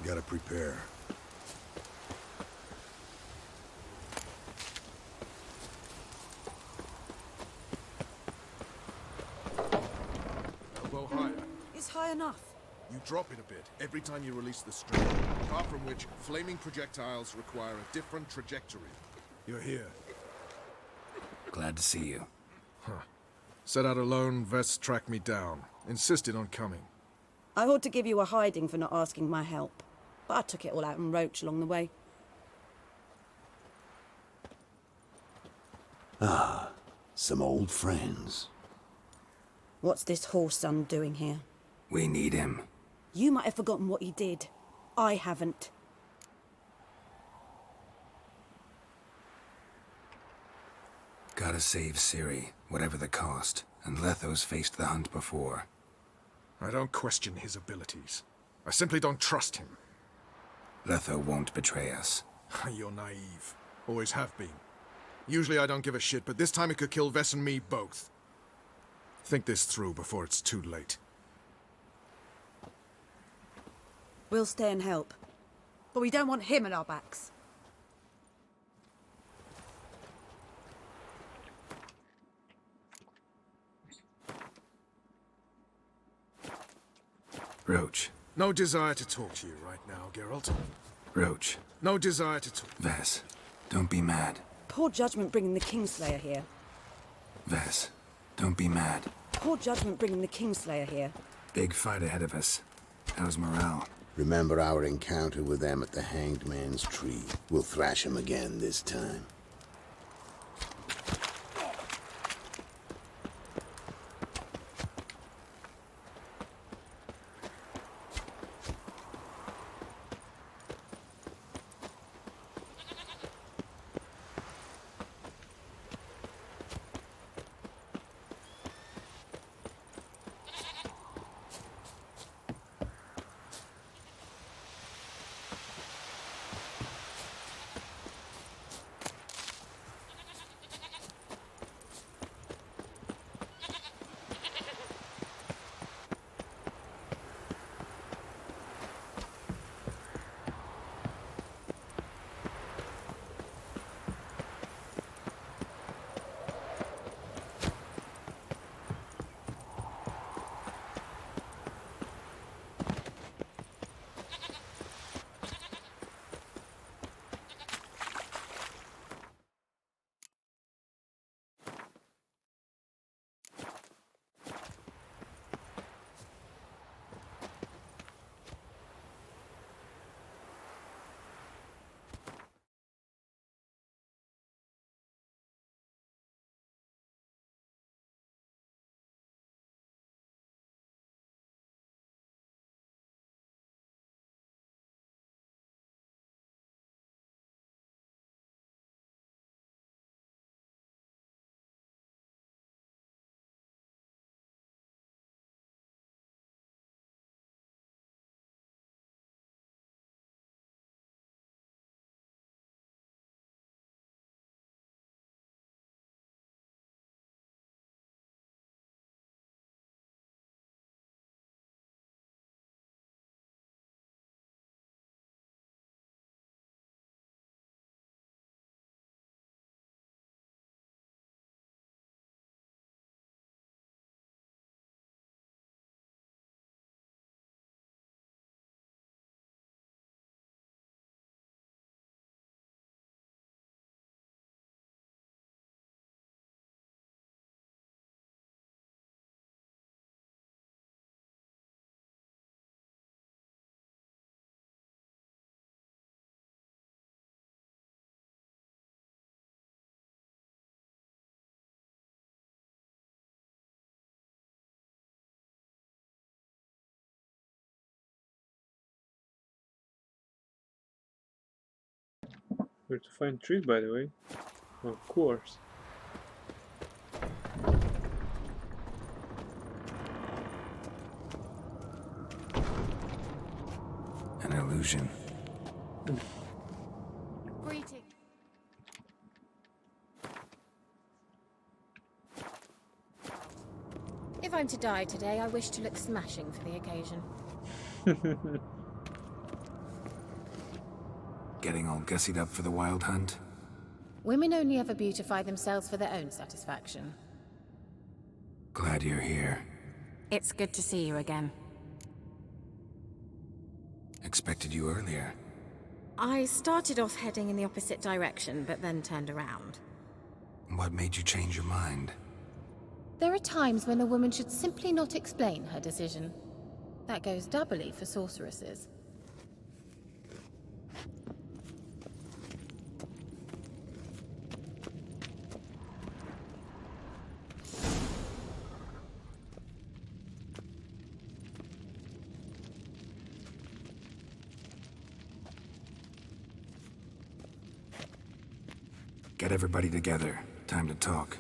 [SPEAKER 6] Gotta prepare.
[SPEAKER 18] Elbow higher.
[SPEAKER 19] It's high enough.
[SPEAKER 18] You drop it a bit every time you release the string, apart from which flaming projectiles require a different trajectory.
[SPEAKER 6] You're here.
[SPEAKER 3] Glad to see you.
[SPEAKER 18] Set out alone, Vess tracked me down. Insisted on coming.
[SPEAKER 19] I ought to give you a hiding for not asking my help, but I took it all out in Roach along the way.
[SPEAKER 20] Ah, some old friends.
[SPEAKER 19] What's this horse son doing here?
[SPEAKER 3] We need him.
[SPEAKER 19] You might have forgotten what he did. I haven't.
[SPEAKER 3] Gotta save Ciri, whatever the cost. And Letho's faced the hunt before.
[SPEAKER 18] I don't question his abilities. I simply don't trust him.
[SPEAKER 3] Letho won't betray us.
[SPEAKER 18] You're naive. Always have been. Usually I don't give a shit, but this time it could kill Vess and me both. Think this through before it's too late.
[SPEAKER 19] We'll stay and help. But we don't want him at our backs.
[SPEAKER 3] Roach.
[SPEAKER 18] No desire to talk to you right now, Geralt.
[SPEAKER 3] Roach.
[SPEAKER 18] No desire to talk.
[SPEAKER 3] Vess, don't be mad.
[SPEAKER 19] Poor judgment bringing the Kingslayer here.
[SPEAKER 3] Vess, don't be mad.
[SPEAKER 19] Poor judgment bringing the Kingslayer here.
[SPEAKER 3] Big fight ahead of us. How's morale?
[SPEAKER 20] Remember our encounter with them at the Hanged Man's Tree. We'll thrash him again this time.
[SPEAKER 2] Where to find trees, by the way? Of course.
[SPEAKER 3] An illusion.
[SPEAKER 10] Greeting. If I'm to die today, I wish to look smashing for the occasion.
[SPEAKER 3] Getting all gussied up for the wild hunt?
[SPEAKER 10] Women only ever beautify themselves for their own satisfaction.
[SPEAKER 3] Glad you're here.
[SPEAKER 10] It's good to see you again.
[SPEAKER 3] Expected you earlier.
[SPEAKER 10] I started off heading in the opposite direction, but then turned around.
[SPEAKER 3] What made you change your mind?
[SPEAKER 10] There are times when a woman should simply not explain her decision. That goes doubly for sorceresses.
[SPEAKER 3] Get everybody together. Time to talk.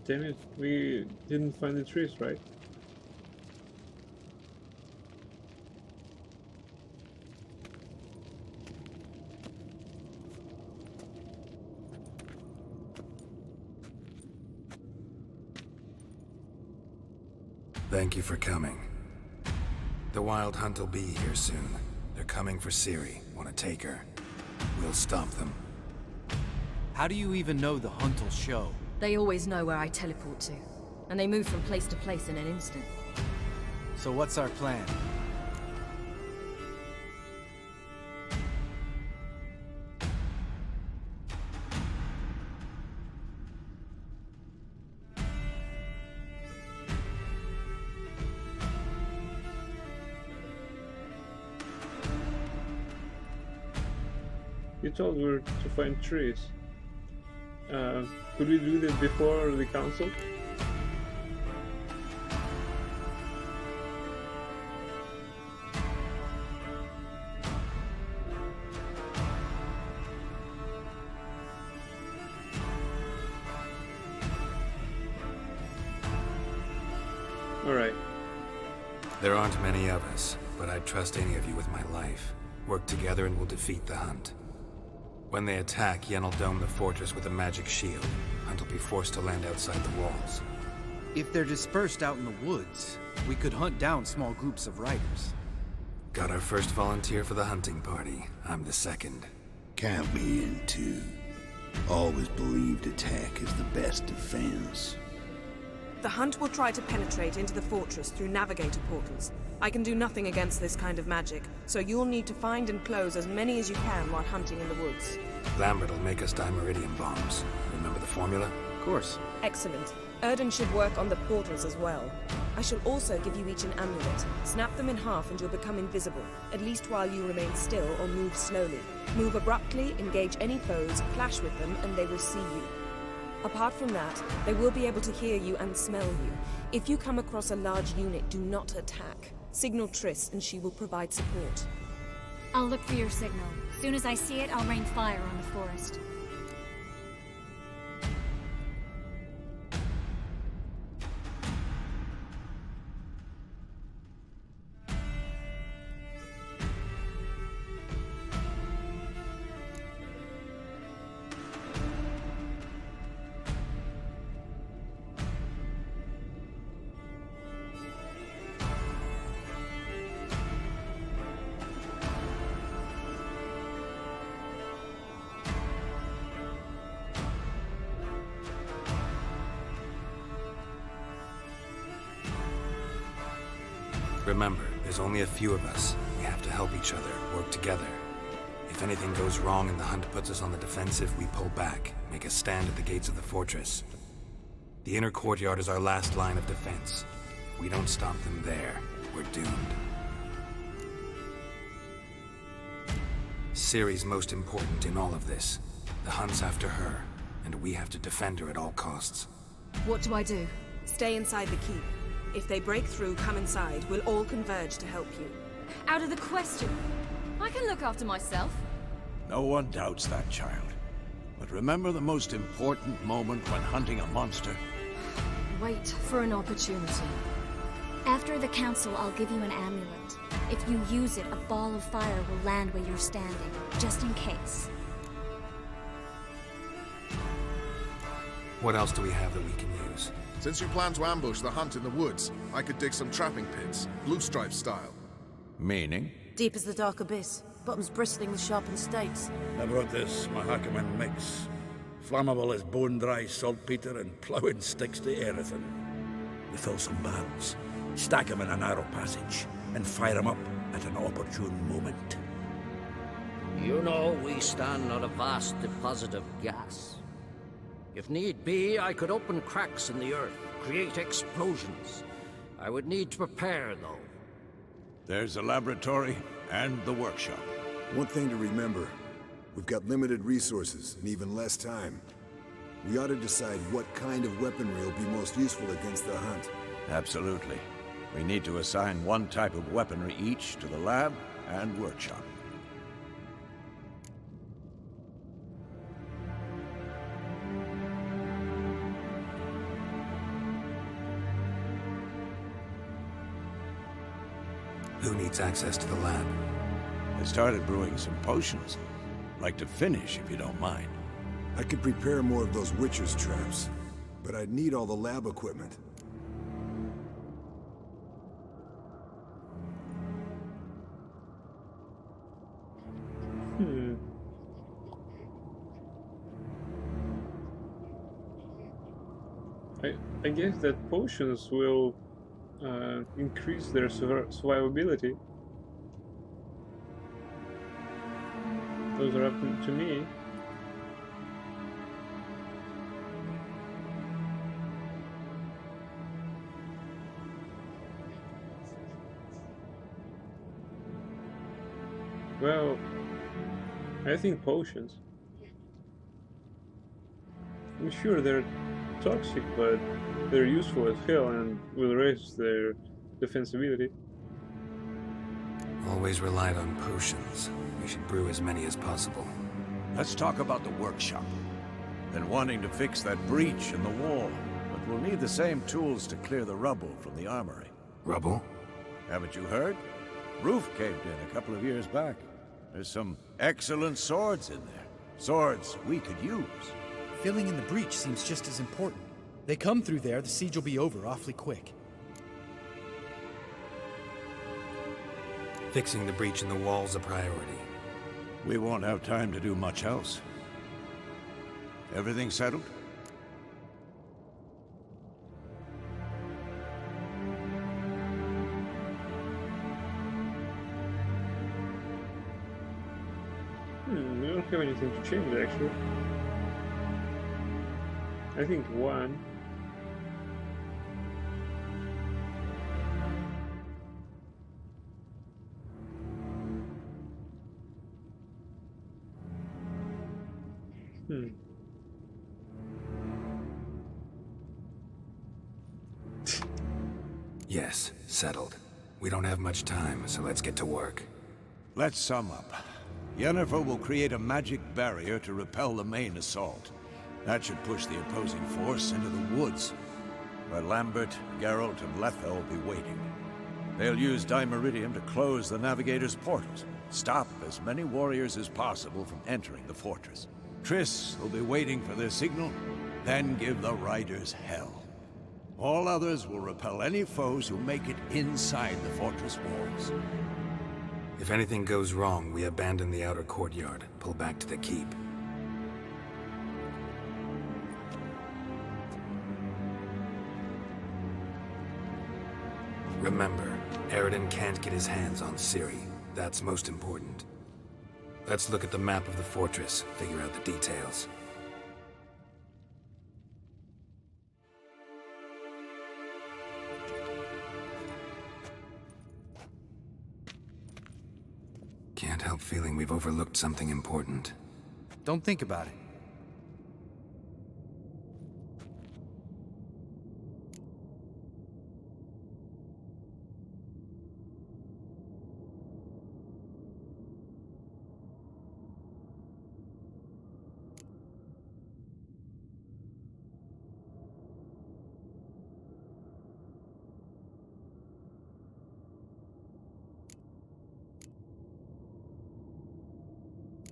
[SPEAKER 2] Damn it, we didn't find the trees, right?
[SPEAKER 3] Thank you for coming. The Wild Hunt will be here soon. They're coming for Ciri. Want to take her? We'll stop them.
[SPEAKER 17] How do you even know the hunt will show?
[SPEAKER 15] They always know where I teleport to, and they move from place to place in an instant.
[SPEAKER 17] So what's our plan?
[SPEAKER 2] You told we were to find trees. Could we do that before the council? Alright.
[SPEAKER 3] There aren't many of us, but I'd trust any of you with my life. Work together and we'll defeat the Hunt. When they attack, Yen will dome the fortress with a magic shield. Hunt will be forced to land outside the walls.
[SPEAKER 17] If they're dispersed out in the woods, we could hunt down small groups of riders.
[SPEAKER 3] Got our first volunteer for the hunting party. I'm the second.
[SPEAKER 20] Count me in too. Always believed attack is the best defense.
[SPEAKER 4] The Hunt will try to penetrate into the fortress through navigator portals. I can do nothing against this kind of magic, so you'll need to find and close as many as you can while hunting in the woods.
[SPEAKER 3] Lambert will make us dimeridium bombs. Remember the formula?
[SPEAKER 17] Of course.
[SPEAKER 4] Excellent. Erden should work on the portals as well. I shall also give you each an amulet. Snap them in half and you'll become invisible, at least while you remain still or move slowly. Move abruptly, engage any foes, clash with them, and they will see you. Apart from that, they will be able to hear you and smell you. If you come across a large unit, do not attack. Signal Triss and she will provide support.
[SPEAKER 10] I'll look for your signal. As soon as I see it, I'll rain fire on the forest.
[SPEAKER 3] Remember, there's only a few of us. We have to help each other, work together. If anything goes wrong and the Hunt puts us on the defensive, we pull back, make a stand at the gates of the fortress. The inner courtyard is our last line of defense. If we don't stop them there, we're doomed. Ciri's most important in all of this. The Hunt's after her. and we have to defend her at all costs.
[SPEAKER 15] What do I do?
[SPEAKER 4] Stay inside the keep. If they break through, come inside. We'll all converge to help you.
[SPEAKER 15] Out of the question. I can look after myself.
[SPEAKER 9] No one doubts that, child. But remember the most important moment when hunting a monster?
[SPEAKER 15] Wait for an opportunity.
[SPEAKER 10] After the council, I'll give you an amulet. If you use it, a ball of fire will land where you're standing, just in case.
[SPEAKER 3] What else do we have that we can use?
[SPEAKER 18] Since you plan to ambush the hunt in the woods, I could dig some trapping pits, blue stripe style.
[SPEAKER 9] Meaning?
[SPEAKER 19] Deep as the dark abyss, bottoms bristling with sharpened stakes.
[SPEAKER 9] I brought this Mahakaman mix. Flammable as bone-dry saltpeter and ploughing sticks to earthen. We fill some barrels, stack them in a narrow passage, and fire them up at an opportune moment.
[SPEAKER 16] You know, we stand on a vast deposit of gas. If need be, I could open cracks in the earth, create explosions. I would need to prepare, though.
[SPEAKER 9] There's the laboratory and the workshop.
[SPEAKER 6] One thing to remember, we've got limited resources and even less time. We ought to decide what kind of weaponry will be most useful against the hunt.
[SPEAKER 9] Absolutely. We need to assign one type of weaponry each to the lab and workshop.
[SPEAKER 3] Who needs access to the lab?
[SPEAKER 9] I started brewing some potions. Like to finish, if you don't mind.
[SPEAKER 6] I could prepare more of those Witcher's traps, but I'd need all the lab equipment.
[SPEAKER 2] I guess that potions will increase their survivability. Those are up to me. Well, I think potions. I'm sure they're toxic, but they're useful as hell and will raise their defensibility.
[SPEAKER 3] Always relied on potions. We should brew as many as possible.
[SPEAKER 9] Let's talk about the workshop. Been wanting to fix that breach in the wall, but we'll need the same tools to clear the rubble from the armory.
[SPEAKER 3] Rubble?
[SPEAKER 9] Haven't you heard? Roof caved in a couple of years back. There's some excellent swords in there. Swords we could use.
[SPEAKER 17] Filling in the breach seems just as important. They come through there, the siege will be over awfully quick.
[SPEAKER 3] Fixing the breach in the wall's a priority.
[SPEAKER 9] We won't have time to do much else. Everything settled?
[SPEAKER 2] We don't have anything to change, actually. I think one.
[SPEAKER 3] Yes, settled. We don't have much time, so let's get to work.
[SPEAKER 9] Let's sum up. Yennefer will create a magic barrier to repel the main assault. That should push the opposing force into the woods, where Lambert, Geralt, and Letha will be waiting. They'll use Dimeridium to close the Navigator's portals, stop as many warriors as possible from entering the fortress. Triss will be waiting for their signal, then give the riders hell. All others will repel any foes who make it inside the fortress walls.
[SPEAKER 3] If anything goes wrong, we abandon the outer courtyard, pull back to the keep. Remember, Eredin can't get his hands on Ciri. That's most important. Let's look at the map of the fortress, figure out the details. Can't help feeling we've overlooked something important.
[SPEAKER 17] Don't think about it.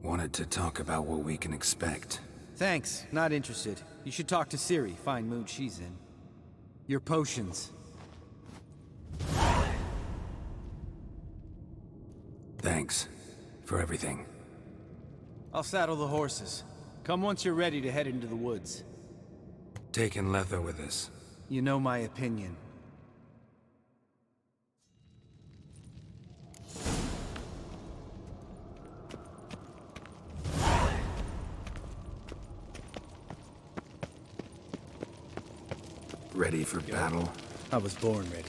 [SPEAKER 3] Wanted to talk about what we can expect.
[SPEAKER 17] Thanks, not interested. You should talk to Ciri, fine mood she's in. Your potions.
[SPEAKER 3] Thanks for everything.
[SPEAKER 17] I'll saddle the horses. Come once you're ready to head into the woods.
[SPEAKER 3] Taking Letha with us.
[SPEAKER 17] You know my opinion.
[SPEAKER 3] Ready for battle?
[SPEAKER 17] I was born ready.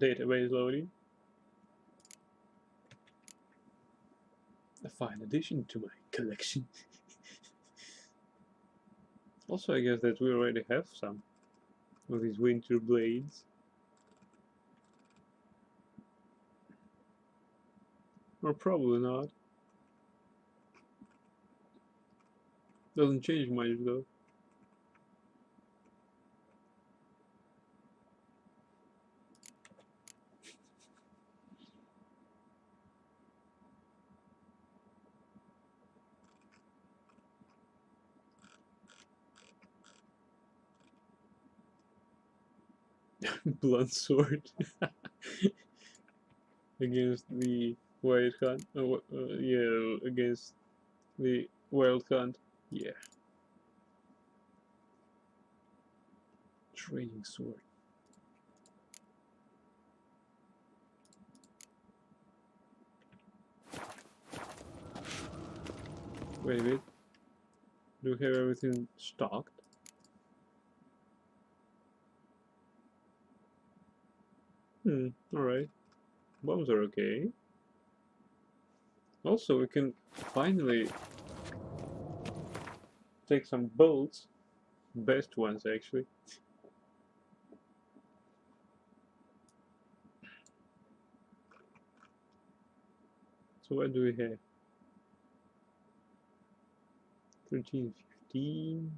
[SPEAKER 2] Database loading. A fine addition to my collection. Also, I guess that we already have some of these winter blades. Or probably not. Doesn't change much though. Blunt sword against the Wild Hunt. Yeah, against the Wild Hunt. Yeah. Training sword. Wait a minute. Do we have everything stocked? Alright. Bombs are okay. Also, we can finally take some bolts. Best ones, actually. So what do we have? 13, 15.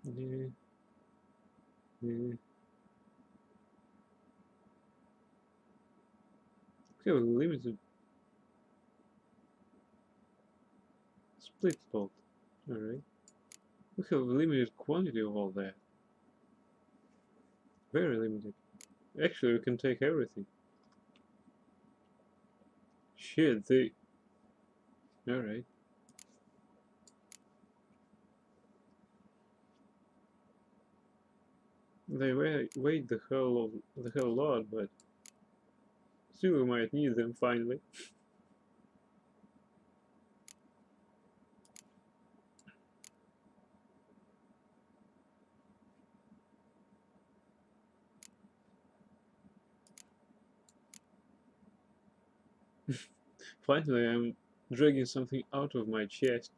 [SPEAKER 2] Yeah. Okay, well, limited split bolt. Alright. We have a limited quantity of all that. Very limited. Actually, we can take everything. Shit, they... Alright. They weigh the hell lot, but still we might need them finally. Finally, I'm dragging something out of my chest.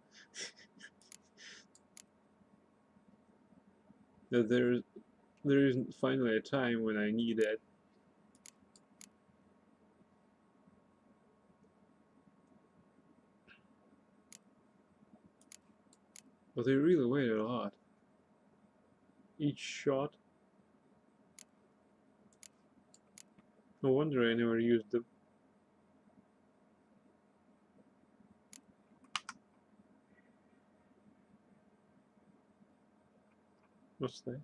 [SPEAKER 2] That there is finally a time when I need that. But they really weigh a lot. Each shot. No wonder I never used them. What's that?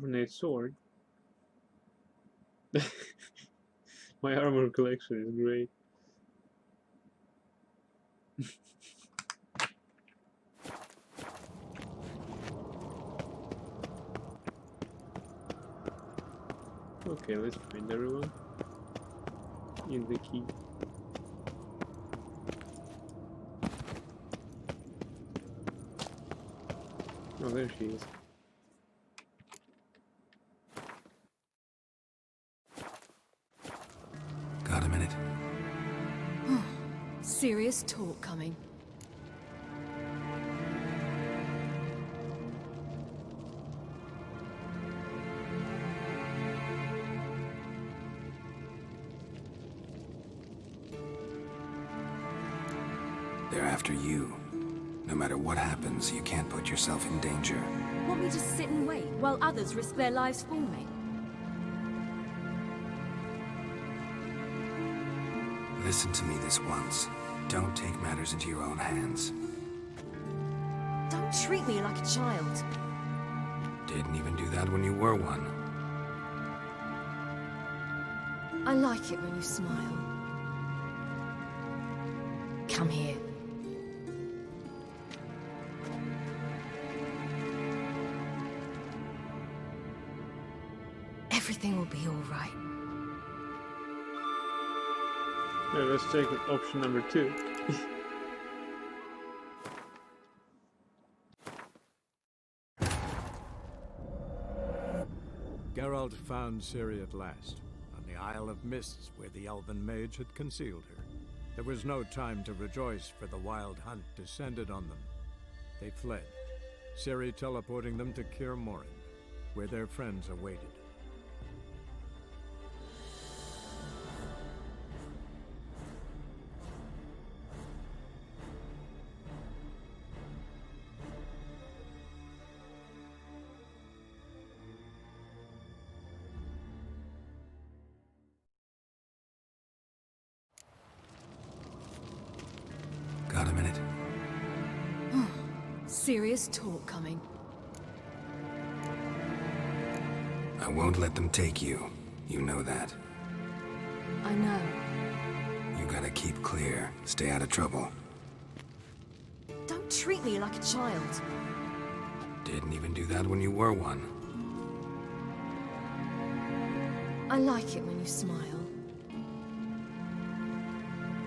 [SPEAKER 2] Ornate sword. My armor collection is great. Okay, let's find everyone in the key. Oh, there she is.
[SPEAKER 3] Got a minute?
[SPEAKER 15] Serious talk coming.
[SPEAKER 3] They're after you. No matter what happens, you can't put yourself in danger.
[SPEAKER 15] Want me to sit and wait while others risk their lives for me?
[SPEAKER 3] Listen to me this once. Don't take matters into your own hands.
[SPEAKER 15] Don't treat me like a child.
[SPEAKER 3] Didn't even do that when you were one.
[SPEAKER 15] I like it when you smile. Come here. Everything will be all right.
[SPEAKER 2] Yeah, let's take option number 2.
[SPEAKER 1] Geralt found Ciri at last, on the Isle of Mists where the Elven mage had concealed her. There was no time to rejoice, for the wild hunt descended on them. They fled, Ciri teleporting them to Kaer Morhen, where their friends awaited.
[SPEAKER 3] Got a minute?
[SPEAKER 15] Serious talk coming.
[SPEAKER 3] I won't let them take you. You know that.
[SPEAKER 15] I know.
[SPEAKER 3] You gotta keep clear. Stay out of trouble.
[SPEAKER 15] Don't treat me like a child.
[SPEAKER 3] Didn't even do that when you were one.
[SPEAKER 15] I like it when you smile.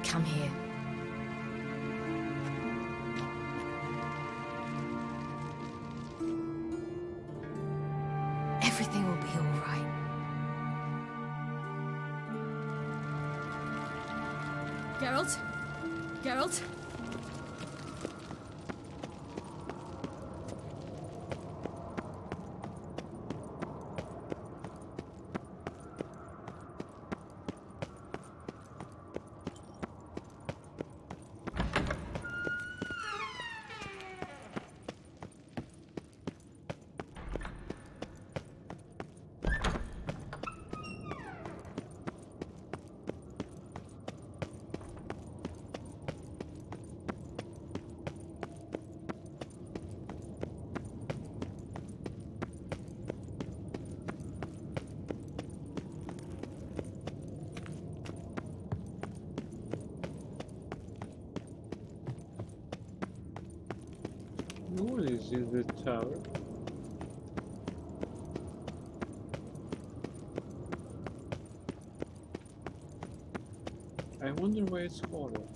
[SPEAKER 15] Come here. Everything will be all right. Geralt? Geralt?
[SPEAKER 2] What is in the tower? I wonder why it's hollow.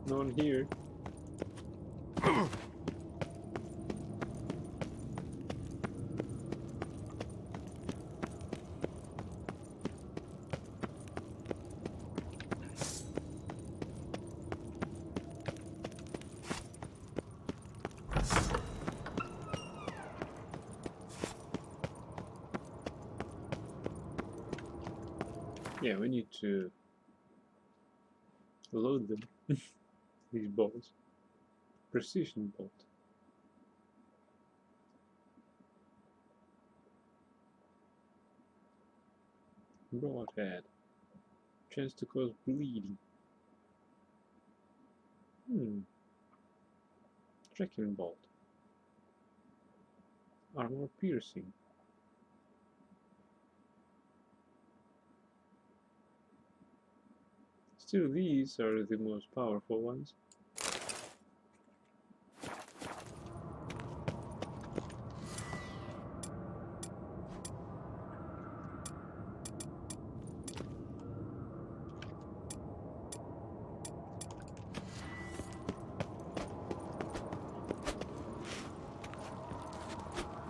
[SPEAKER 2] None here. Yeah, we need to load them. These bolts. Precision bolt. Broadhead. Chance to cause bleeding. Trekking bolt. Armor piercing. Still, these are the most powerful ones.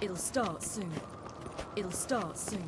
[SPEAKER 15] It'll start soon. It'll start soon.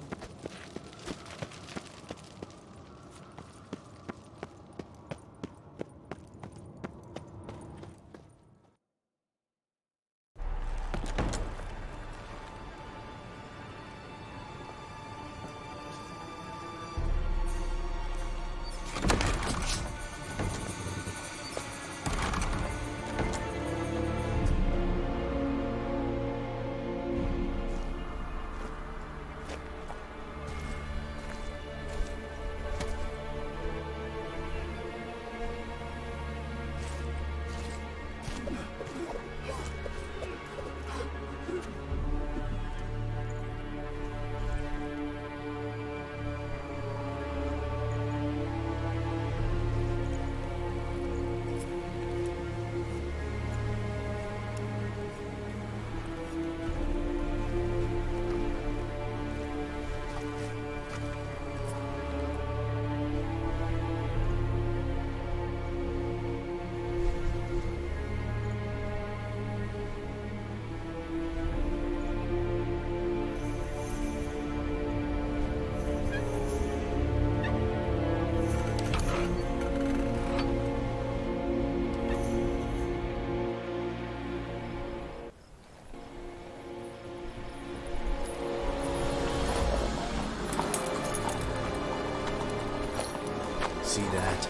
[SPEAKER 3] See that?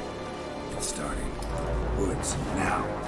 [SPEAKER 3] It's starting. Woods, now.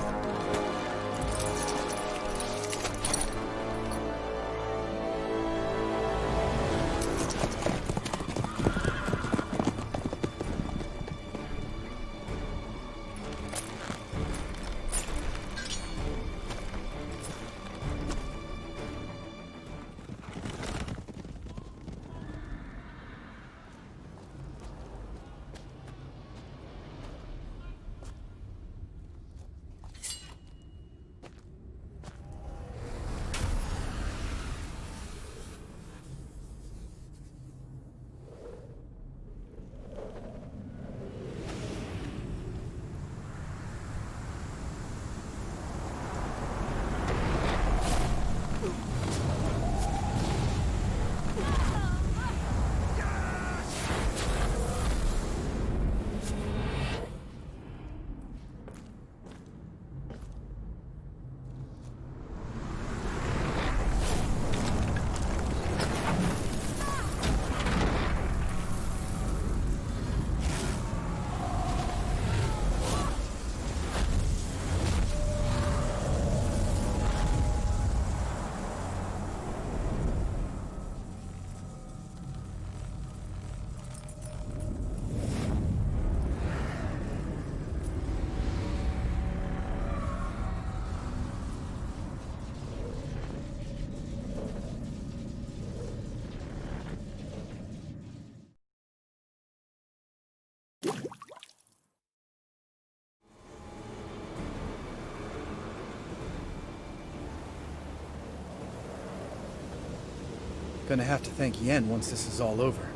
[SPEAKER 17] Gonna have to thank Yen once this is all over.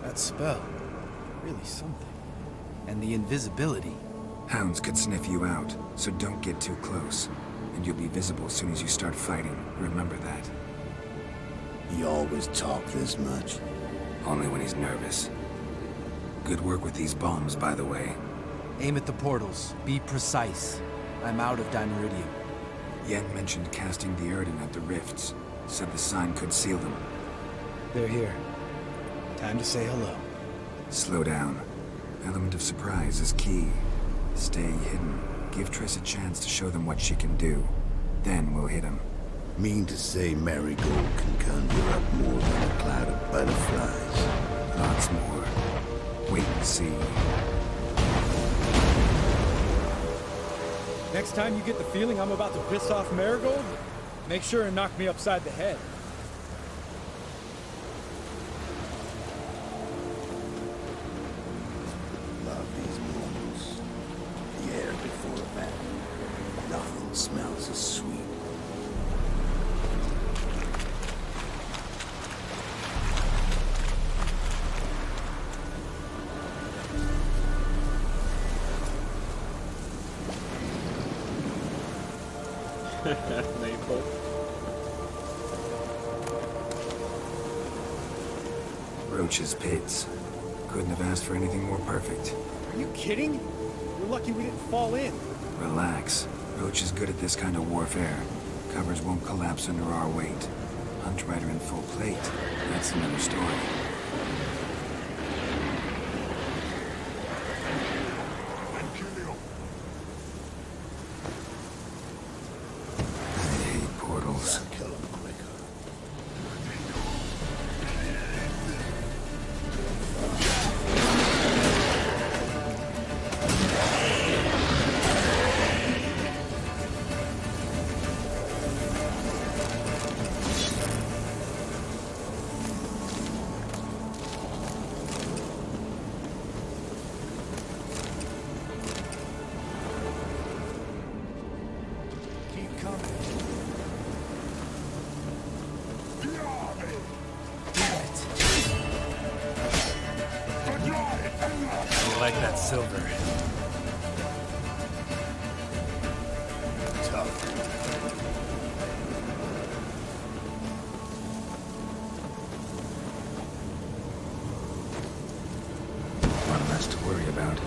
[SPEAKER 17] That spell, really something. And the invisibility.
[SPEAKER 3] Hounds could sniff you out, so don't get too close. And you'll be visible as soon as you start fighting. Remember that.
[SPEAKER 20] He always talk this much?
[SPEAKER 3] Only when he's nervous. Good work with these bombs, by the way.
[SPEAKER 17] Aim at the portals. Be precise. I'm out of Dimeridium.
[SPEAKER 3] Yen mentioned casting the Erden at the rifts. Said the sign could seal them.
[SPEAKER 17] They're here. Time to say hello.
[SPEAKER 3] Slow down. Element of surprise is key. Stay hidden. Give Triss a chance to show them what she can do. Then we'll hit him.
[SPEAKER 20] Mean to say Marigold can conjure up more than a cloud of butterflies?
[SPEAKER 3] Lots more.
[SPEAKER 17] Next time you get the feeling I'm about to piss off Marigold, make sure and knock me upside the head.
[SPEAKER 20] Love these moments. The air before a battle. Nothing smells as sweet.
[SPEAKER 2] Maple.
[SPEAKER 3] Roach's pits. Couldn't have asked for anything more perfect.
[SPEAKER 17] Are you kidding? We're lucky we didn't fall in.
[SPEAKER 3] Relax. Roach is good at this kind of warfare. Covers won't collapse under our weight. Hunt Rider in full plate. That's another story. I hate portals.
[SPEAKER 20] Kill him quicker.
[SPEAKER 17] Keep coming. I like that silver.
[SPEAKER 20] Tough.
[SPEAKER 3] One less to worry about.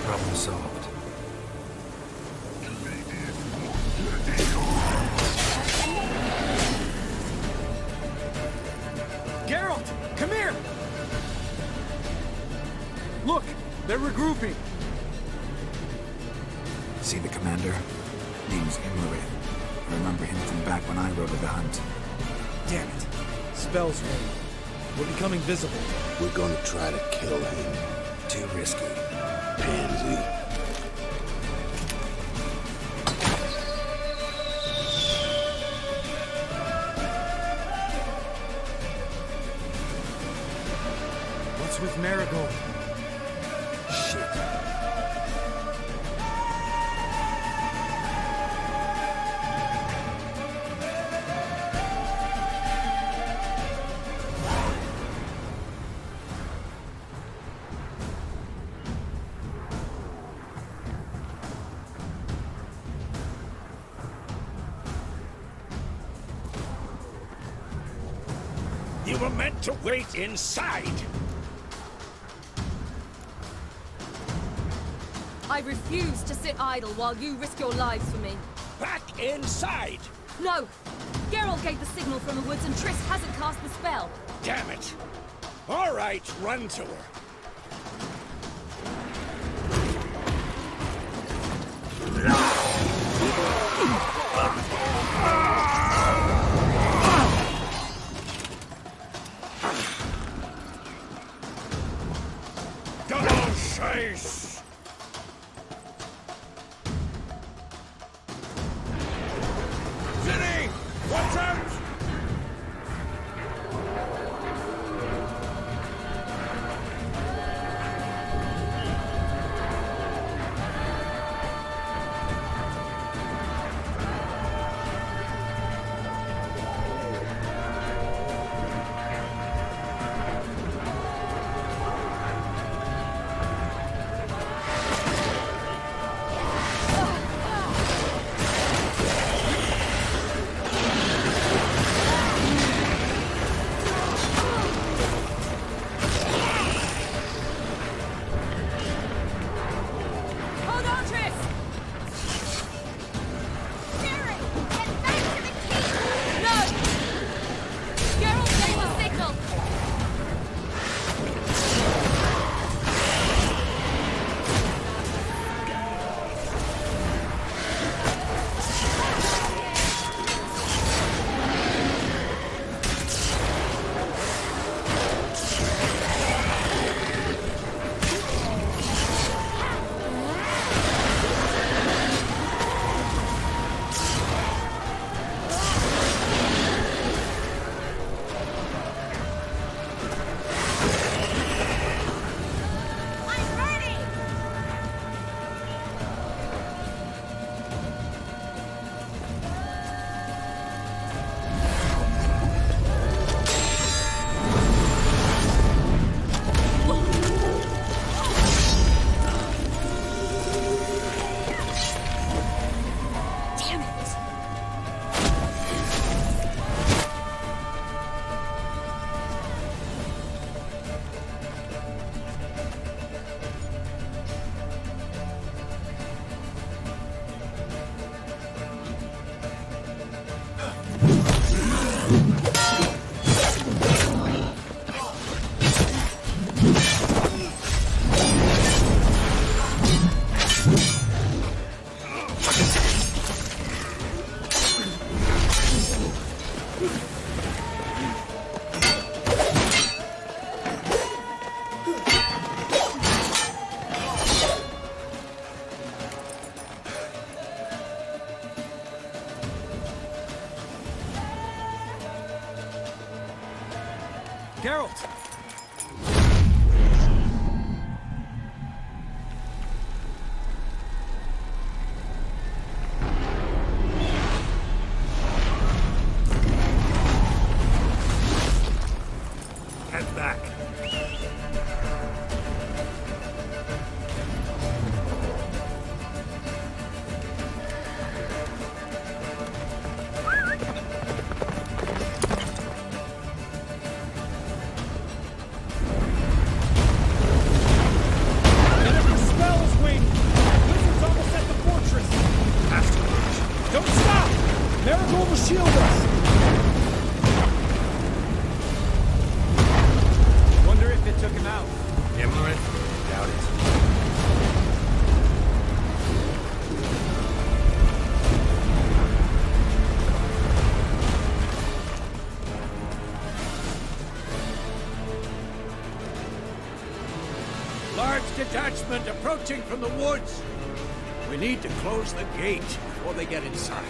[SPEAKER 3] Problem solved.
[SPEAKER 17] Geralt, come here! Look, they're regrouping.
[SPEAKER 3] See the commander? Name's Imlerith. I remember him from back when I rode with the hunt.
[SPEAKER 17] Damn it. Spell's ready. We're becoming visible.
[SPEAKER 20] We're gonna try to kill him.
[SPEAKER 3] Too risky.
[SPEAKER 20] Pansy.
[SPEAKER 17] What's with Marigold?
[SPEAKER 3] Shit.
[SPEAKER 11] You were meant to wait inside.
[SPEAKER 15] I refuse to sit idle while you risk your lives for me.
[SPEAKER 11] Back inside!
[SPEAKER 15] No! Geralt gave the signal from the woods and Triss hasn't cast the spell.
[SPEAKER 11] Damn it! All right, run to her. Double chase! Zinni! Watch out!
[SPEAKER 5] Geralt!
[SPEAKER 1] Head back.
[SPEAKER 13] Detachment approaching from the woods. We need to close the gate before they get inside.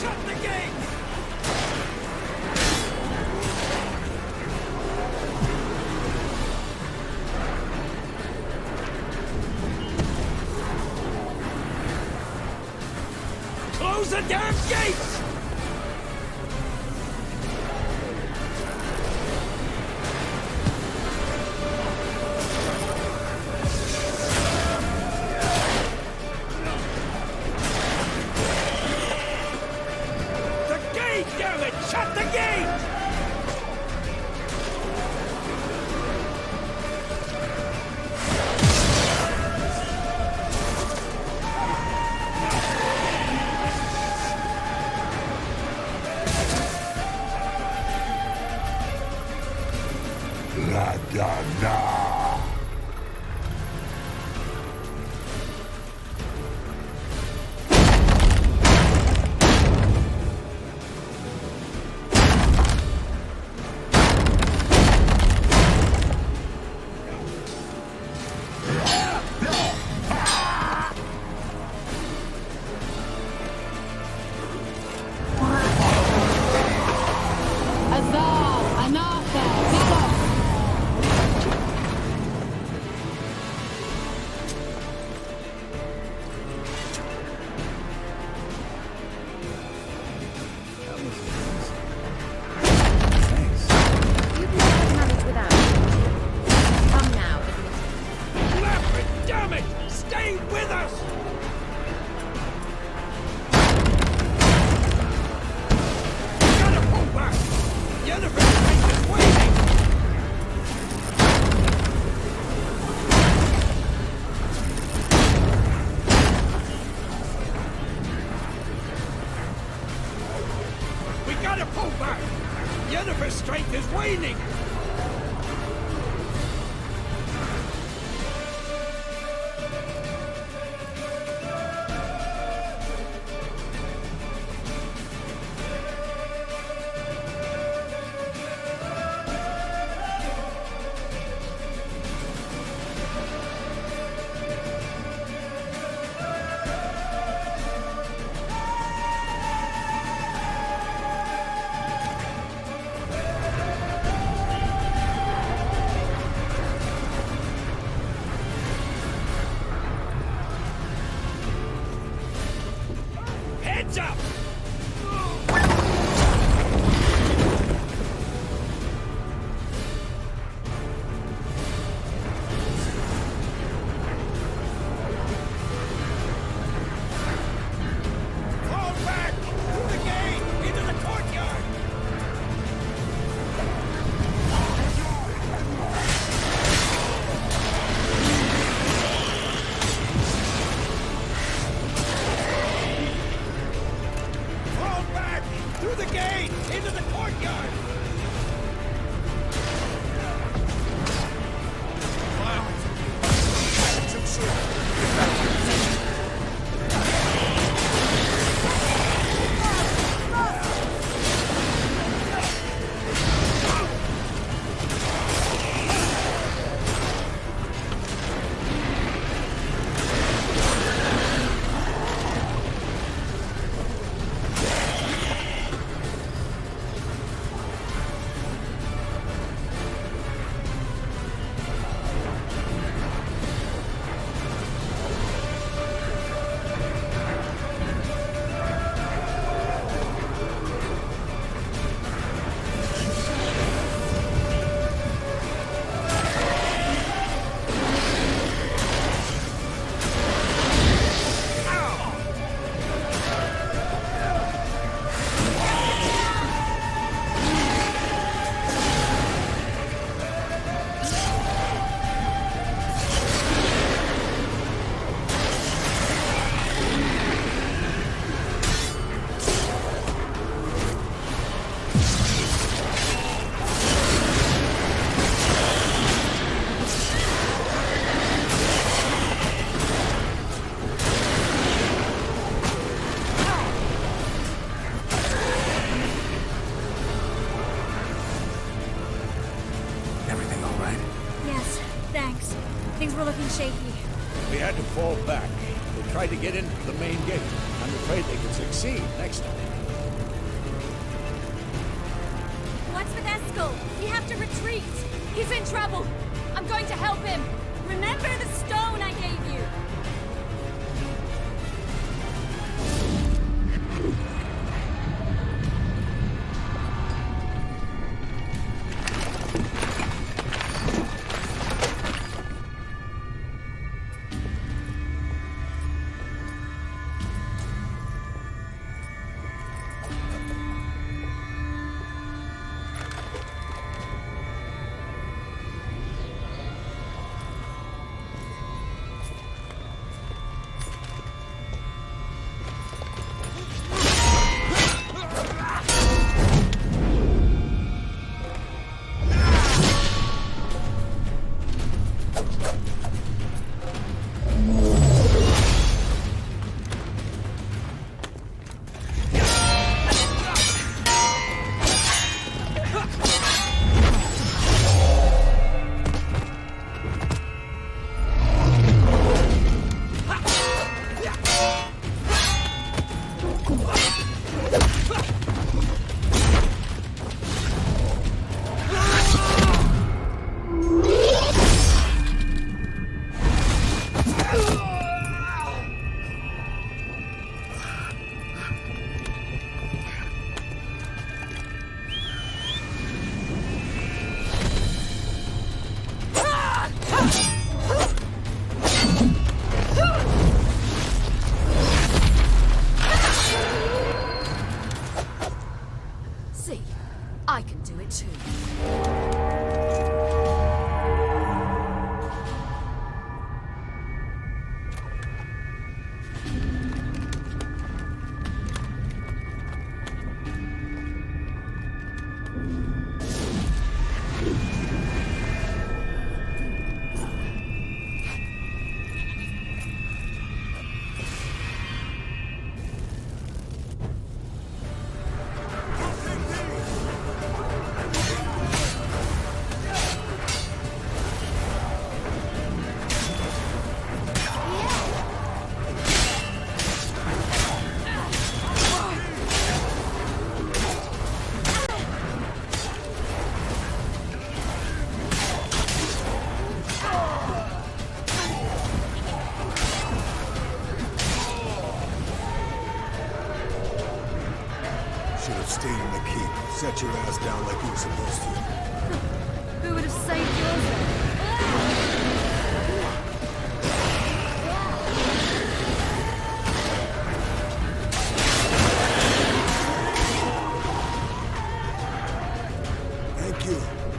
[SPEAKER 5] Shut the gate! Close the damn gates! The gate, damn it! Shut the gate! Damn it! Stay with us! We gotta pull back! The Universe Strength is waiting! We gotta pull back! The Universe Strength is waning! fall back. They tried to get into the main gate. I'm afraid they could succeed next time.
[SPEAKER 21] What's with Eskel? We have to retreat. He's in trouble. I'm going to help him. Remember the stone I gave you.
[SPEAKER 6] Stayed in the keep. Set your ass down like you were supposed to.
[SPEAKER 15] Who would have saved yours then?
[SPEAKER 6] Thank you.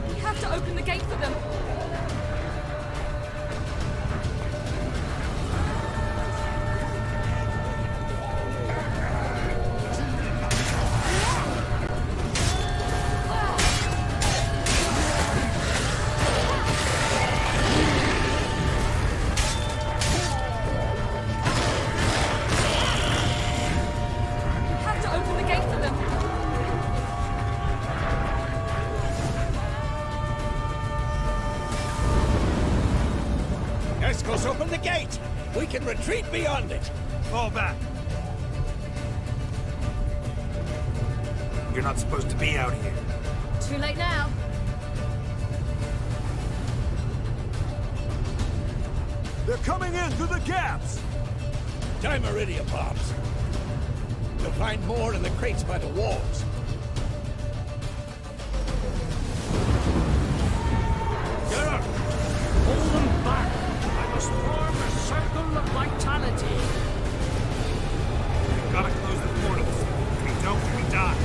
[SPEAKER 21] We have to open the gate for them.
[SPEAKER 5] Eskel's open the gate! We can retreat beyond it! Fall back!
[SPEAKER 3] You're not supposed to be out here.
[SPEAKER 21] Too late now.
[SPEAKER 5] They're coming in through the gaps! Dimeridia bombs. You'll find more in the crates by the walls. Get up! Hold them back! I must form a circle of vitality. We've gotta close the portals. If we don't, we die.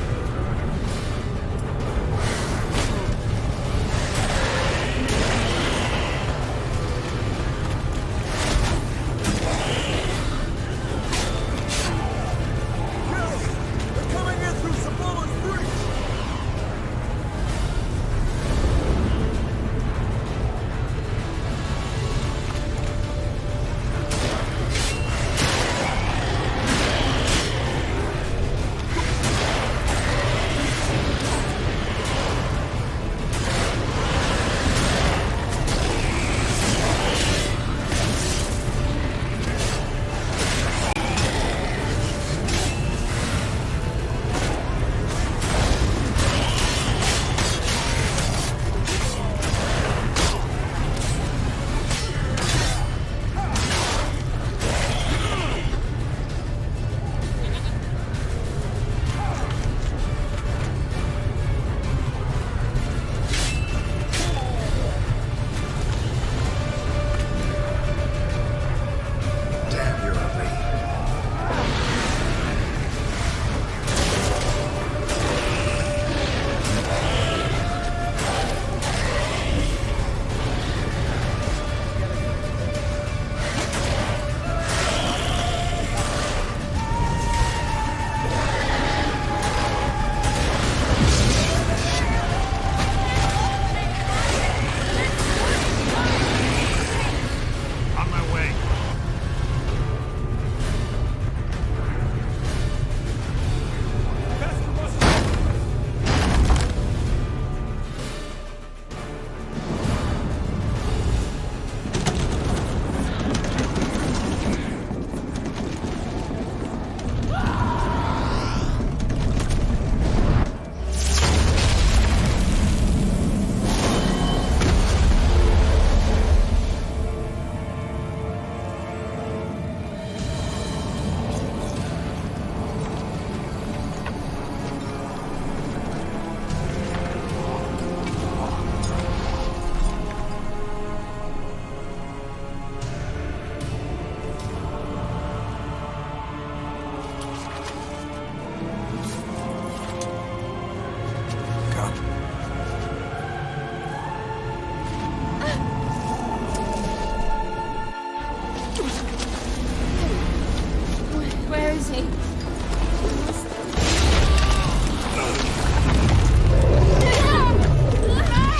[SPEAKER 21] Where is he?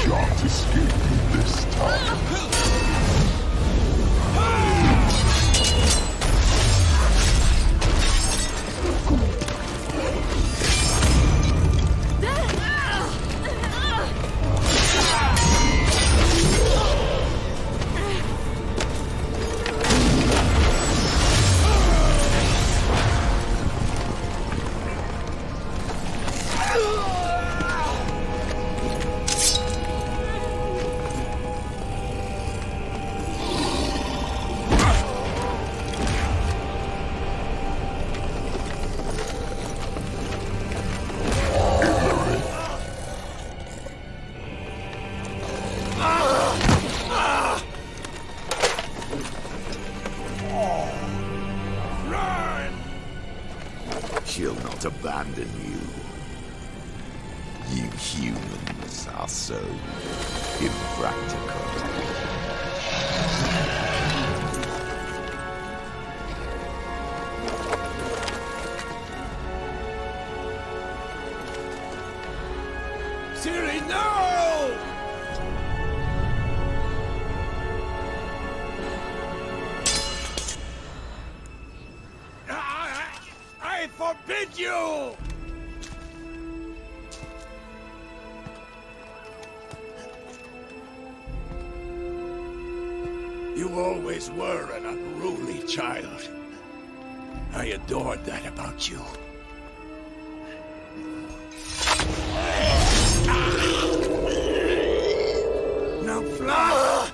[SPEAKER 12] Shan't escape this time.
[SPEAKER 20] She'll not abandon you. You humans are so impractical.
[SPEAKER 5] Ciri, no! I forbid you! You always were an unruly child. I adored that about you. Now fly!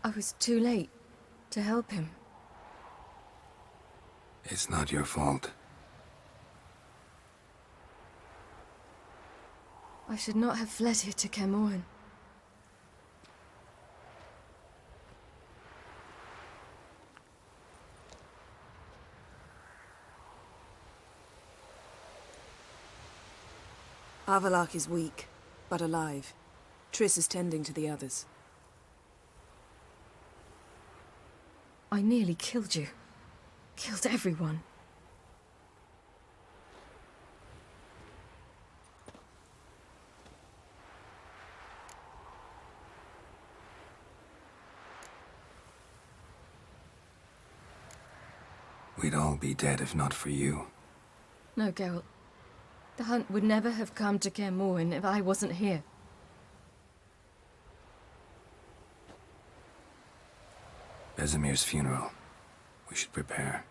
[SPEAKER 15] I was too late to help him.
[SPEAKER 3] It's not your fault.
[SPEAKER 15] I should not have fled here to Kaer Morhen.
[SPEAKER 4] Avallac'h is weak, but alive. Triss is tending to the others.
[SPEAKER 15] I nearly killed you. Killed everyone.
[SPEAKER 3] We'd all be dead if not for you.
[SPEAKER 15] No, Geralt. The hunt would never have come to Kaer Morhen if I wasn't here.
[SPEAKER 3] Vesemir's funeral. We should prepare.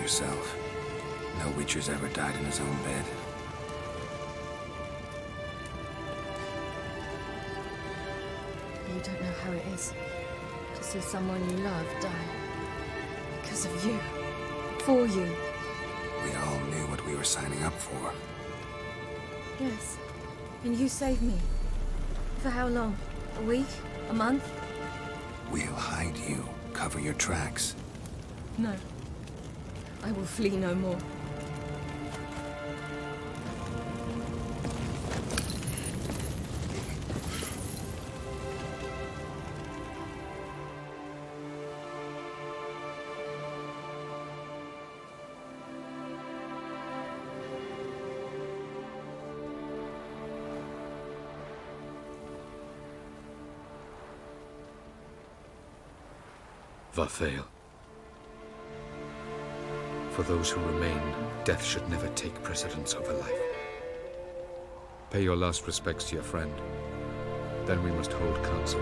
[SPEAKER 3] Yourself. No Witcher's ever died in his own bed.
[SPEAKER 15] You don't know how it is to see someone you love die. Because of you. For you.
[SPEAKER 3] We all knew what we were signing up for.
[SPEAKER 15] Yes. And you saved me. For how long? A week? A month?
[SPEAKER 3] We'll hide you. Cover your tracks.
[SPEAKER 15] No. I will flee no more.
[SPEAKER 8] Vathael. For those who remain, death should never take precedence over life. Pay your last respects to your friend. Then we must hold council.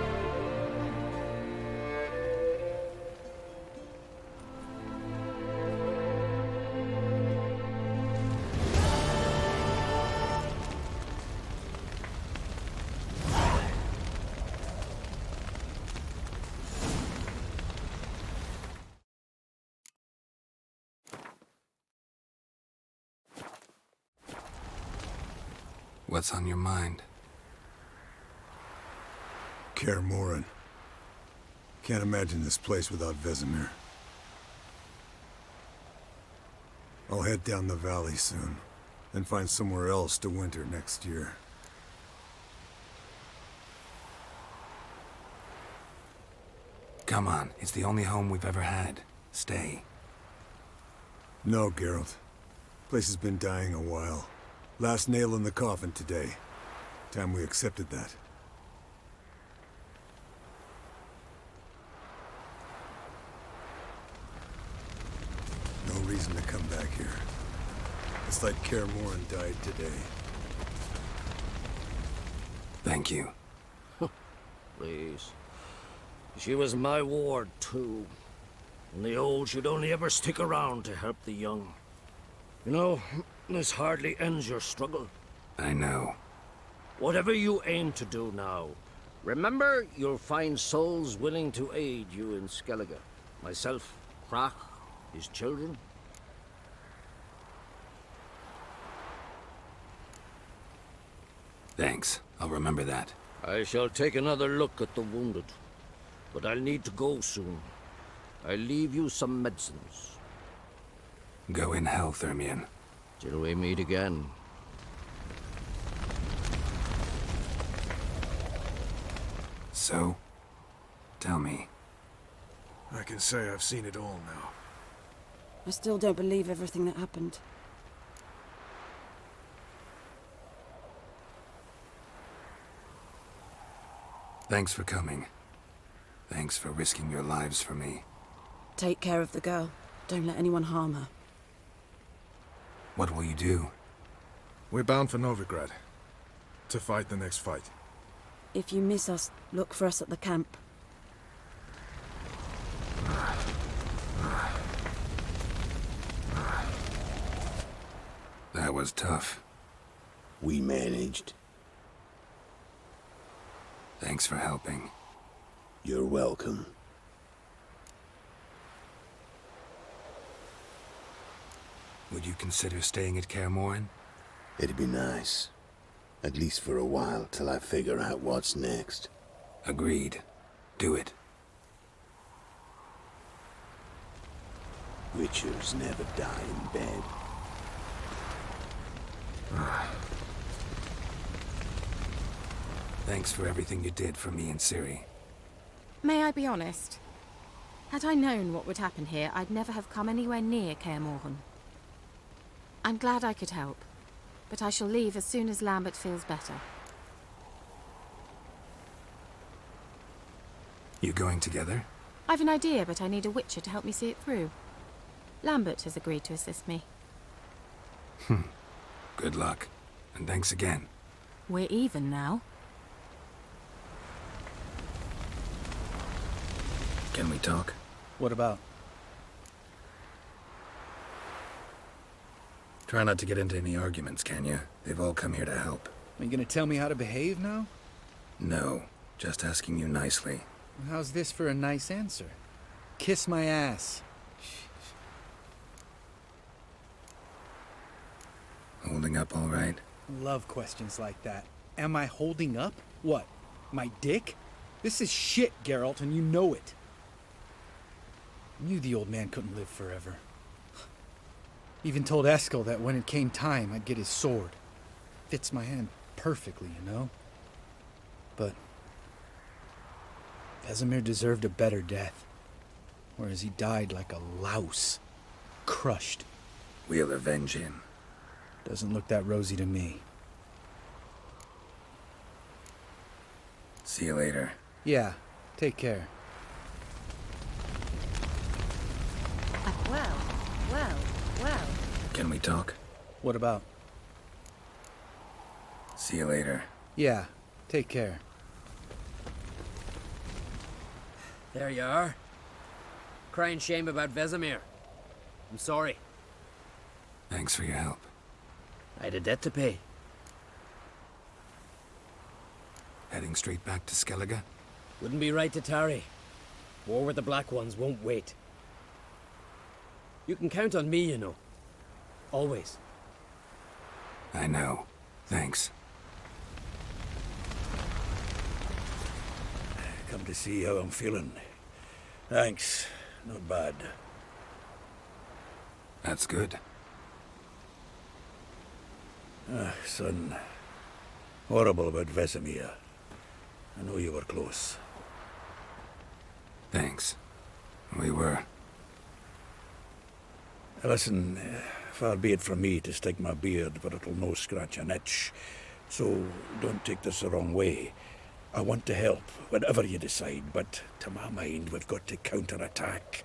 [SPEAKER 3] What's on your mind?
[SPEAKER 6] Kaer Morhen. Can't imagine this place without Vesemir. I'll head down the valley soon, then find somewhere else to winter next year.
[SPEAKER 3] Come on, it's the only home we've ever had. Stay.
[SPEAKER 6] No, Geralt. Place has been dying a while. Last nail in the coffin today. Time we accepted that. No reason to come back here. It's like Kaer Morhen died today.
[SPEAKER 3] Thank you.
[SPEAKER 16] Please. She was my ward, too. And the old should only ever stick around to help the young. You know, this hardly ends your struggle.
[SPEAKER 3] I know.
[SPEAKER 16] Whatever you aim to do now, remember you'll find souls willing to aid you in Skellige. Myself, Crach, his children.
[SPEAKER 3] Thanks. I'll remember that.
[SPEAKER 16] I shall take another look at the wounded. But I'll need to go soon. I'll leave you some medicines.
[SPEAKER 3] Go in health, Ermion.
[SPEAKER 16] Till we meet again.
[SPEAKER 3] So, tell me.
[SPEAKER 18] I can say I've seen it all now.
[SPEAKER 19] I still don't believe everything that happened.
[SPEAKER 3] Thanks for coming. Thanks for risking your lives for me.
[SPEAKER 19] Take care of the girl. Don't let anyone harm her.
[SPEAKER 3] What will you do?
[SPEAKER 18] We're bound for Novigrad. To fight the next fight.
[SPEAKER 19] If you miss us, look for us at the camp.
[SPEAKER 3] That was tough.
[SPEAKER 20] We managed.
[SPEAKER 3] Thanks for helping.
[SPEAKER 20] You're welcome.
[SPEAKER 3] Would you consider staying at Kaer Morhen?
[SPEAKER 20] It'd be nice. At least for a while, till I figure out what's next.
[SPEAKER 3] Agreed. Do it.
[SPEAKER 20] Witchers never die in bed.
[SPEAKER 3] Thanks for everything you did for me and Ciri.
[SPEAKER 7] May I be honest? Had I known what would happen here, I'd never have come anywhere near Kaer Morhen. I'm glad I could help, but I shall leave as soon as Lambert feels better.
[SPEAKER 3] You going together?
[SPEAKER 7] I've an idea, but I need a Witcher to help me see it through. Lambert has agreed to assist me.
[SPEAKER 3] Good luck, and thanks again.
[SPEAKER 7] We're even now.
[SPEAKER 3] Can we talk?
[SPEAKER 17] What about?
[SPEAKER 3] Try not to get into any arguments, can you? They've all come here to help.
[SPEAKER 17] Are you gonna tell me how to behave now?
[SPEAKER 3] No, just asking you nicely.
[SPEAKER 17] How's this for a nice answer? Kiss my ass.
[SPEAKER 3] Holding up all right?
[SPEAKER 17] Love questions like that. Am I holding up? What? My dick? This is shit, Geralt, and you know it. Knew the old man couldn't live forever. Even told Eskel that when it came time, I'd get his sword. Fits my hand perfectly, you know? But Vesemir deserved a better death. Whereas he died like a louse. Crushed.
[SPEAKER 3] We'll avenge him.
[SPEAKER 17] Doesn't look that rosy to me.
[SPEAKER 3] See you later.
[SPEAKER 17] Yeah, take care.
[SPEAKER 15] Well.
[SPEAKER 3] Can we talk?
[SPEAKER 17] What about?
[SPEAKER 3] See you later.
[SPEAKER 17] Yeah, take care.
[SPEAKER 22] There you are. Crying shame about Vesemir. I'm sorry.
[SPEAKER 3] Thanks for your help.
[SPEAKER 22] I had a debt to pay.
[SPEAKER 3] Heading straight back to Skellige?
[SPEAKER 22] Wouldn't be right to tarry. War with the Black Ones won't wait. You can count on me, you know. Always.
[SPEAKER 3] I know. Thanks.
[SPEAKER 5] Come to see how I'm feeling.
[SPEAKER 13] Thanks. Not bad.
[SPEAKER 3] That's good.
[SPEAKER 13] Son. Horrible about Vesemir. I know you were close.
[SPEAKER 3] Thanks. We were.
[SPEAKER 13] Listen, far be it from me to stick my beard, but it'll no scratch an itch. So don't take this the wrong way. I want to help, whatever you decide, but to my mind, we've got to counterattack.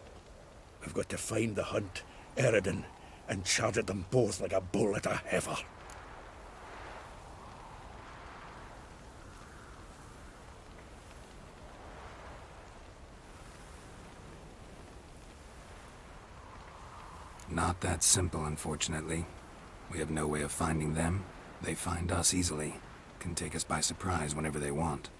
[SPEAKER 13] We've got to find the Hunt, Eredin, and charge at them both like a bull at a heifer.
[SPEAKER 3] Not that simple, unfortunately. We have no way of finding them. They find us easily. Can take us by surprise whenever they want.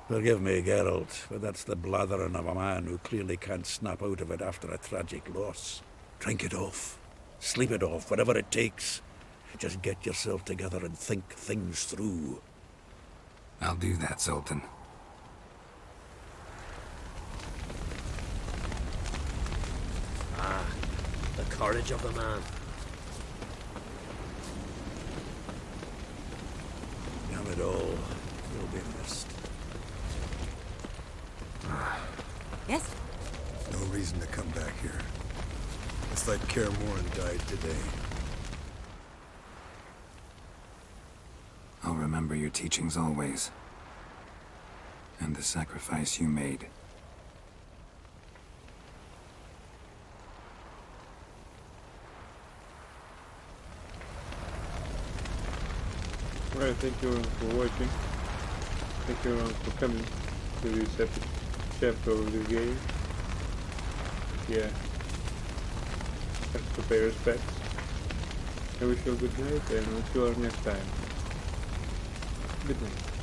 [SPEAKER 13] Forgive me, Geralt, but that's the blathering of a man who clearly can't snap out of it after a tragic loss. Drink it off. Sleep it off, whatever it takes. Just get yourself together and think things through.
[SPEAKER 3] I'll do that, Zoltan.
[SPEAKER 22] Ah, the courage of the man.
[SPEAKER 13] Damn it all. You'll be missed.
[SPEAKER 19] Yes?
[SPEAKER 6] No reason to come back here. It's like Kaer Morhen died today.
[SPEAKER 3] I'll remember your teachings always. And the sacrifice you made.
[SPEAKER 2] Alright, thank you everyone for watching. Thank you everyone for coming to this epic chapter of the game. Yeah. Have to pay respects. I wish you a good night and I'll see you all next time. Good night.